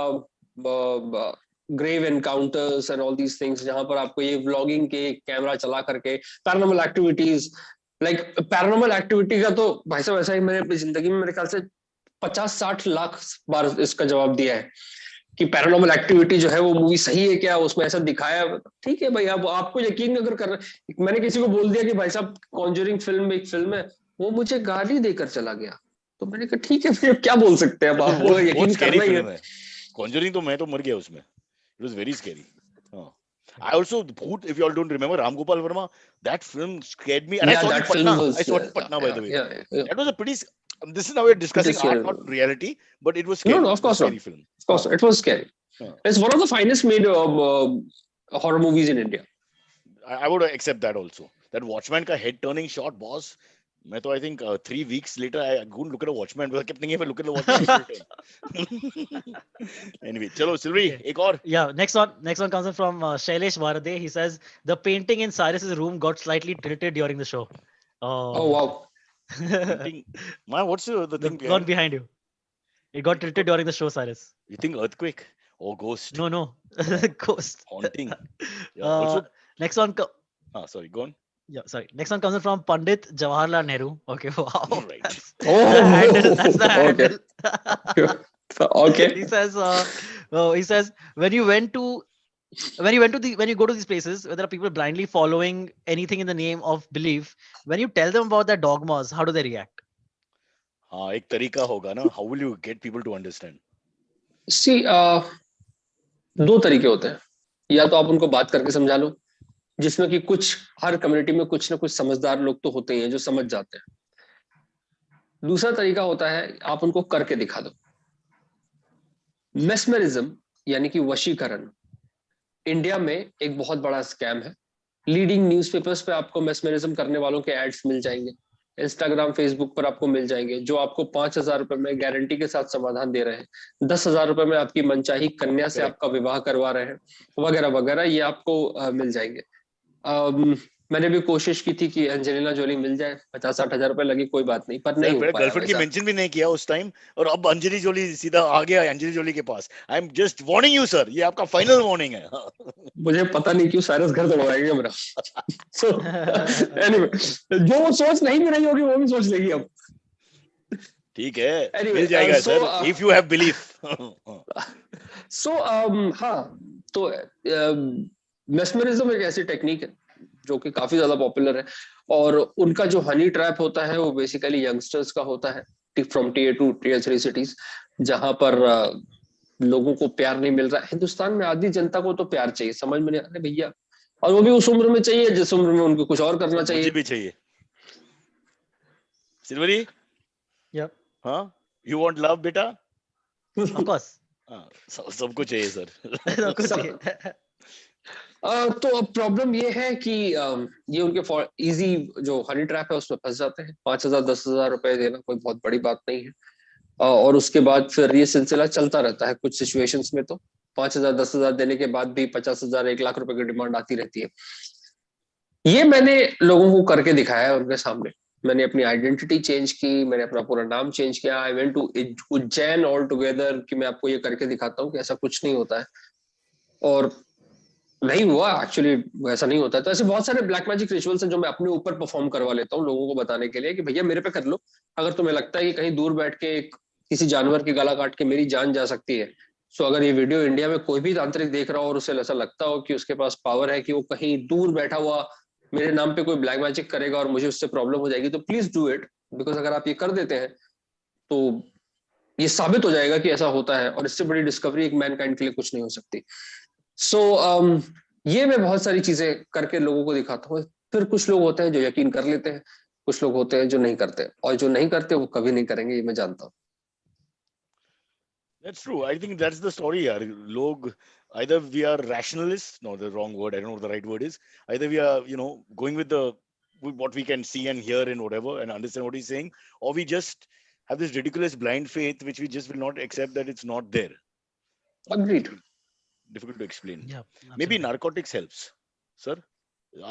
Grave Encounters and all these things. जहाँ पर आपको ये vlogging के camera चला करके paranormal activities, like paranormal activity का तो भाई साहब ऐसा ही मैंने अपनी जिंदगी में मेरे ख्याल से 50-60 लाख बार इसका जवाब दिया है कि पैरानॉर्मल एक्टिविटी जो है वो मूवी सही है क्या, उसमें ऐसा दिखाया. ठीक है भाई, अब आपको यकीन अगर करना. मैंने किसी को बोल दिया कि भाई साहब कॉन्जरिंग फिल्म एक फिल्म है, वो मुझे गाली देकर चला गया, तो मैंने कहा ठीक है फिर क्या बोल सकते हैं. आप वो यकीन करना ही है. कॉन्जरिंग तो मैं तो मर गया उसमें. It was very scary. I also, if you all don't remember, Ram Gopal Verma, that film scared me. And I saw it in Patna, by the way. That was a pretty. This is now we're discussing art, not reality, but it was scary. No, of course not. Film. Of course, it was scary. It's one of the finest made horror movies in India. I would accept that also. That Watchman का head turning shot, boss. मैं तो I think 3 weeks later I go and look at a Watchman. I kept thinking if I look at the Watchman. Anyway, चलो Sylvie, एक और. Yeah, next one comes in from Shailesh Varade. He says the painting in Cyrus's room got slightly tilted during the show. Oh wow. Man, what's the thing behind you? It got tilted during the show, Cyrus. You think earthquake or ghost? No. Ghost. Haunting. Yeah, also. Next one. Sorry, go on. Yeah, sorry. Next one comes in from Pandit Jawaharlal Nehru. Okay, wow. Right. That's the handle. Okay. He says, He says when you go to these places where there are people blindly following anything in the name of belief, when you tell them about their dogmas, how do they react? हाँ, एक तरीका होगा ना. How will you get people to understand? See, दो तरीके होते हैं. या तो आप उनको बात करके समझा लो, जिसमें कि कुछ हर कम्युनिटी में कुछ ना कुछ समझदार लोग तो होते ही हैं जो समझ जाते हैं. दूसरा तरीका होता है आप उनको करके दिखा दो. मेस्मरिज्म यानी कि वशीकरण इंडिया में एक बहुत बड़ा स्कैम है. लीडिंग न्यूज़पेपर्स पे आपको मेस्मरिज्म करने वालों के एड्स मिल जाएंगे. इंस्टाग्राम फेसबुक पर आपको मिल जाएंगे जो आपको 5,000 रुपए में गारंटी के साथ समाधान दे रहे हैं. 10,000 रुपए में आपकी मनचाही कन्या से Correct. आपका विवाह करवा रहे हैं, वगैरह वगैरह. ये आपको मिल जाएंगे. मैंने भी कोशिश की थी कि एंजेलिना जोली मिल जाए. 50-60 हजार रुपए लगी, कोई बात नहीं, पर नहीं हो मेरा पाया गर्लफ्रेंड की वैसा. मेंशन भी नहीं किया उस टाइम, और अब अंजलि जोली सीधा आ गया अंजलि जोली के पास. I am just warning you sir, ये आपका फाइनल वार्निंग है. मुझे पता नहीं क्यों साइरस घर तोड़वाएंगे मेरा. So, anyway, जो वो सोच नहीं भी रही होगी वो भी सोच लेगी अब. ठीक है, Anyway, मिल जाएगा so, sir, if you have belief. So, हाँ, तो मेस्मरिज्म एक ऐसी टेक्निक है जो कि काफी ज्यादा पॉपुलर है, और उनका जो हनी ट्रैप होता है वो बेसिकली यंगस्टर्स का होता है फ्रॉम टियर 2 टियर 3 सिटीज, जहां पर लोगों को प्यार नहीं मिल रहा. हिंदुस्तान में आधी जनता को तो प्यार चाहिए, समझ में नहीं आ रहा भैया, और वो भी उस उम्र में चाहिए जिस उम्र में उनको कुछ और करना मुझे चाहिए. भी चाहिए. सिल्वरी, Yep, हाँ, यू वांट लव बेटा? of course. हाँ, सबको चाहिए सर. सबको सब- चाहिए. तो अब प्रॉब्लम ये है कि ये उनके इजी जो हनी ट्रैप है उसमें फंस जाते हैं. 5,000-10,000 रुपए देना कोई बहुत बड़ी बात नहीं है, और उसके बाद फिर ये सिलसिला चलता रहता है. कुछ सिचुएशंस में तो 5,000-10,000 देने के बाद भी 50,000 1 लाख रुपए की डिमांड आती रहती है. ये मैंने लोगों को करके दिखाया है उनके सामने. मैंने अपनी आइडेंटिटी चेंज की, मैंने अपना पूरा नाम चेंज किया. I went to Ujjain all together कि मैं आपको ये करके दिखाता हूँ कि ऐसा कुछ नहीं होता है, और नहीं हुआ एक्चुअली. ऐसा नहीं होता है. तो ऐसे बहुत सारे ब्लैक मैजिक रिचुअल्स हैं जो मैं अपने ऊपर परफॉर्म करवा लेता हूँ लोगों को बताने के लिए कि भैया मेरे पे कर लो. अगर तुम्हें लगता है कि कहीं दूर बैठ के किसी जानवर की गला काट के मेरी जान जा सकती है, सो अगर ये वीडियो इंडिया में कोई भी तांत्रिक देख रहा हो और उसे ऐसा लगता हो कि उसके पास पावर है कि वो कहीं दूर बैठा हुआ मेरे नाम पे कोई ब्लैक मैजिक करेगा और मुझे उससे प्रॉब्लम हो जाएगी, तो प्लीज डू इट. बिकॉज अगर आप ये कर देते हैं तो ये साबित हो जाएगा कि ऐसा होता है, और इससे बड़ी डिस्कवरी एक मैनकाइंड के लिए कुछ नहीं हो सकती. सो ये मैं बहुत सारी चीजें करके लोगों को दिखाता हूँ. फिर कुछ लोग होते हैं जो यकीन कर लेते हैं, कुछ लोग होते हैं जो नहीं करते, और जो नहीं करते वो कभी नहीं करेंगे, ये मैं जानता हूँ. That's true. I think that's the story, yaar. Log, either we are rationalists, no, the wrong word, I don't know what the right word is. Either we are, going with what we can see and hear and whatever and understand what he's saying, or we just have this ridiculous blind faith which we just will not accept that it's not there. Agreed. Difficult to explain. Yeah, Maybe absolutely. narcotics helps. Sir,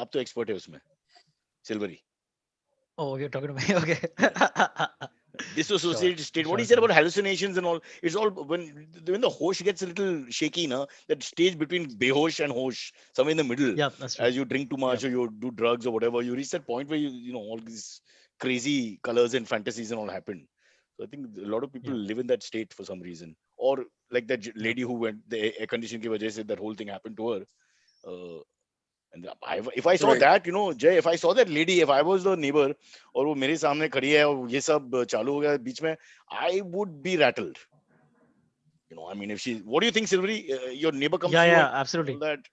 आप तो expert है उसमें. Silvery. Oh, you're talking to me. Okay. Dissociated Sure, state. What he sure, said sure. about hallucinations and all, it's all when the hosh gets a little shaky, na, that stage between behosh and hosh, somewhere in the middle. Yeah, that's true. As you drink too much or you do drugs or whatever, you reach that point where you know all these crazy colors and fantasies and all happen. So I think a lot of people live in that state for some reason, or like that lady who went the air conditioning ki wajah se that whole thing happened to her. And if I saw Right. that, Jay, if I saw that lady, if I was the neighbor, और वो मेरे सामने खड़ी है और ये सब चालू हो गया बीच में, I would be rattled. I mean, what do you think, Silvery? Your neighbor comes Yeah, through yeah, and absolutely. all that.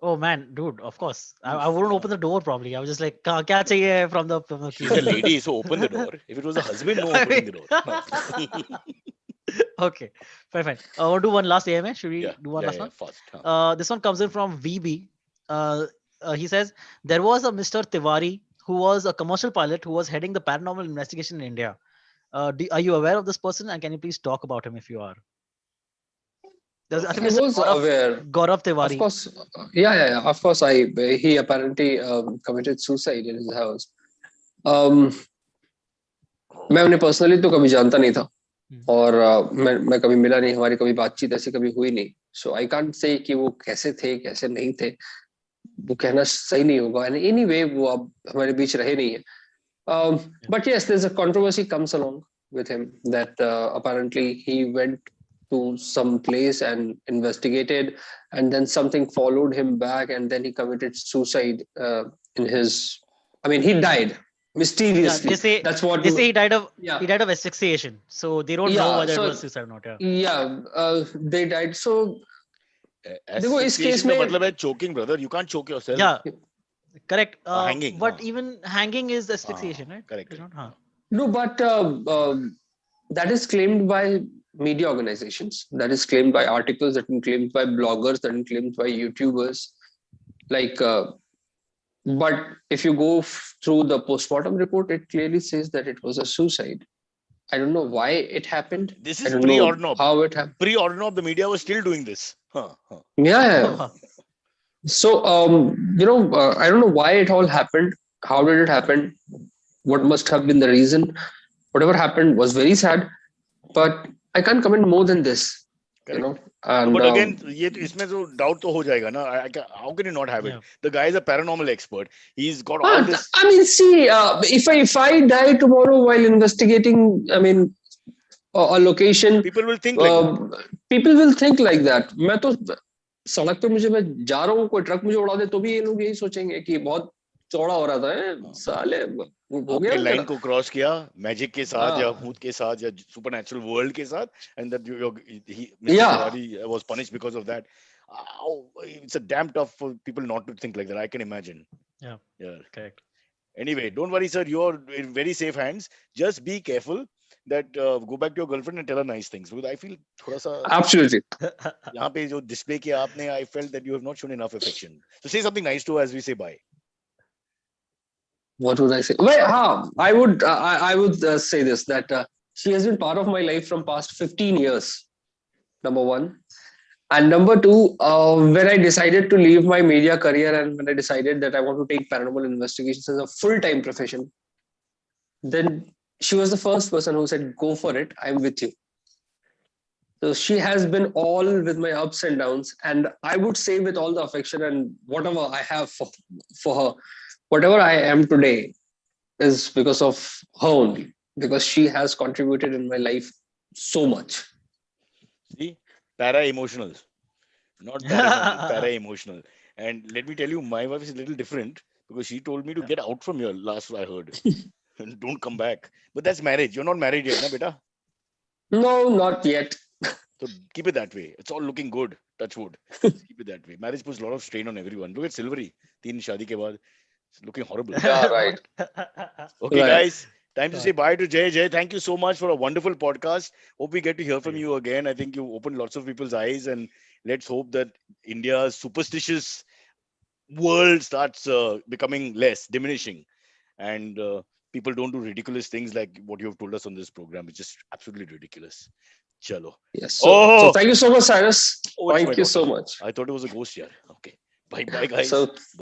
Oh man, dude, of course. I wouldn't open the door probably. I was just like, "Kya chahiye from the She's a lady, so open the door. If it was a husband, no I opening mean- the door. Okay, fine. We'll do one last AMA. Should we Yeah, do one last one? fast. This one comes in from VB. He says there was a Mr. Tiwari who was a commercial pilot who was heading the paranormal investigation in India. Are you aware of this person? And can you please talk about him if you are? I think I Mr. was aware. Gaurav Tiwari. Of course, yeah. Of course, he apparently committed suicide in his house. मैं उन्हें personally तो कभी जानता नहीं था, और मैं कभी मिला नहीं, हमारी कभी बातचीत ऐसी कभी हुई नहीं. सो आई कांट से कि वो कैसे थे कैसे नहीं थे, वो कहना सही नहीं होगा. एंड एनीवे वो अब हमारे बीच रहे नहीं है. But yes, there's a controversy comes along with him that apparently he went to some place and investigated, and then something followed him back, and then he committed suicide in his. I mean, he died Yeah, mysteriously. That's what. they say Yeah, he died of asphyxiation. So they don't know yeah. whether it So was suicide or not. Yeah. yeah, they died. So देखो इस case Asphyxiation का में मतलब है choking, brother. You can't choke yourself. Yeah. Correct. Hanging. But even hanging is asphyxiation, right? Correct. It's not, huh? no, but that is claimed by media organizations. That is claimed by articles. That is claimed by bloggers. That is claimed by YouTubers. Like, but if you go through the postmortem report, it clearly says that it was a suicide. I don't know why it happened. This I is don't pre know Ornob. how it happened. Pre Ornob, the media was still doing this. Yeah. So, I don't know why it all happened. How did it happen? What must have been the reason? Whatever happened was very sad, but I can't comment more than this. Correct. You know, and But again, ये इसमें तो doubt तो हो जाएगा ना. How can you not have it? Yeah. The guy is a paranormal expert. He's got all this. I mean, see, if I die tomorrow while investigating, I mean, a location, People will think like that. people will think like that. मैं तो सड़क पे मैं जा रहा हूँ, कोई truck मुझे उड़ा दे तो भी ये लोग यही सोचेंगे कि बहुत चौड़ा हो रहा था, साले हो गया आपने लाइन तेरा। को क्रॉस किया मैजिक के साथ या हाँ। भूत के साथ या सुपरनैचुरल वर्ल्ड के साथ, and that Mr. Yeah. Tiwari was punished because of that. It's a damn tough for people not to think like that. I can imagine. Yeah. Correct. Anyway, don't worry, sir. You're in very safe hands. Just be careful that go back to your girlfriend and tell her nice things. Because I feel थोड़ा सा Absolutely. यहाँ पे जो display किया आपने, I felt that you have not shown enough affection. So say something nice to her as we say bye. What would I say? Well, I would say this, that she has been part of my life from past 15 years. Number one. And number two, when I decided to leave my media career and when I decided that I want to take paranormal investigations as a full-time profession, then she was the first person who said, go for it, I'm with you. So she has been all with my ups and downs, and I would say with all the affection and whatever I have for her, whatever I am today is because of her only, because she has contributed in my life so much. See, para-emotional, not paranormal, para-emotional. And let me tell you, my wife is a little different because she told me to get out from here last I heard. And don't come back. But that's marriage. You're not married yet, na beta? No, not yet. So keep it that way. It's all looking good. Touch wood. Keep it that way. Marriage puts a lot of strain on everyone. Look at Silvery. 3 shadi ke baad. It's looking horrible. Yeah, right. Okay, Right. guys. Time to say bye to Jay. Jay, thank you so much for a wonderful podcast. Hope we get to hear from you again. I think you opened lots of people's eyes, and let's hope that India's superstitious world starts becoming less, diminishing, and people don't do ridiculous things like what you have told us on this program. It's just absolutely ridiculous. Chalo. Yes. So thank you so much, Cyrus. Oh, it's my Thank you so daughter. much. I thought it was a ghost here. Okay. Bye, bye, guys. So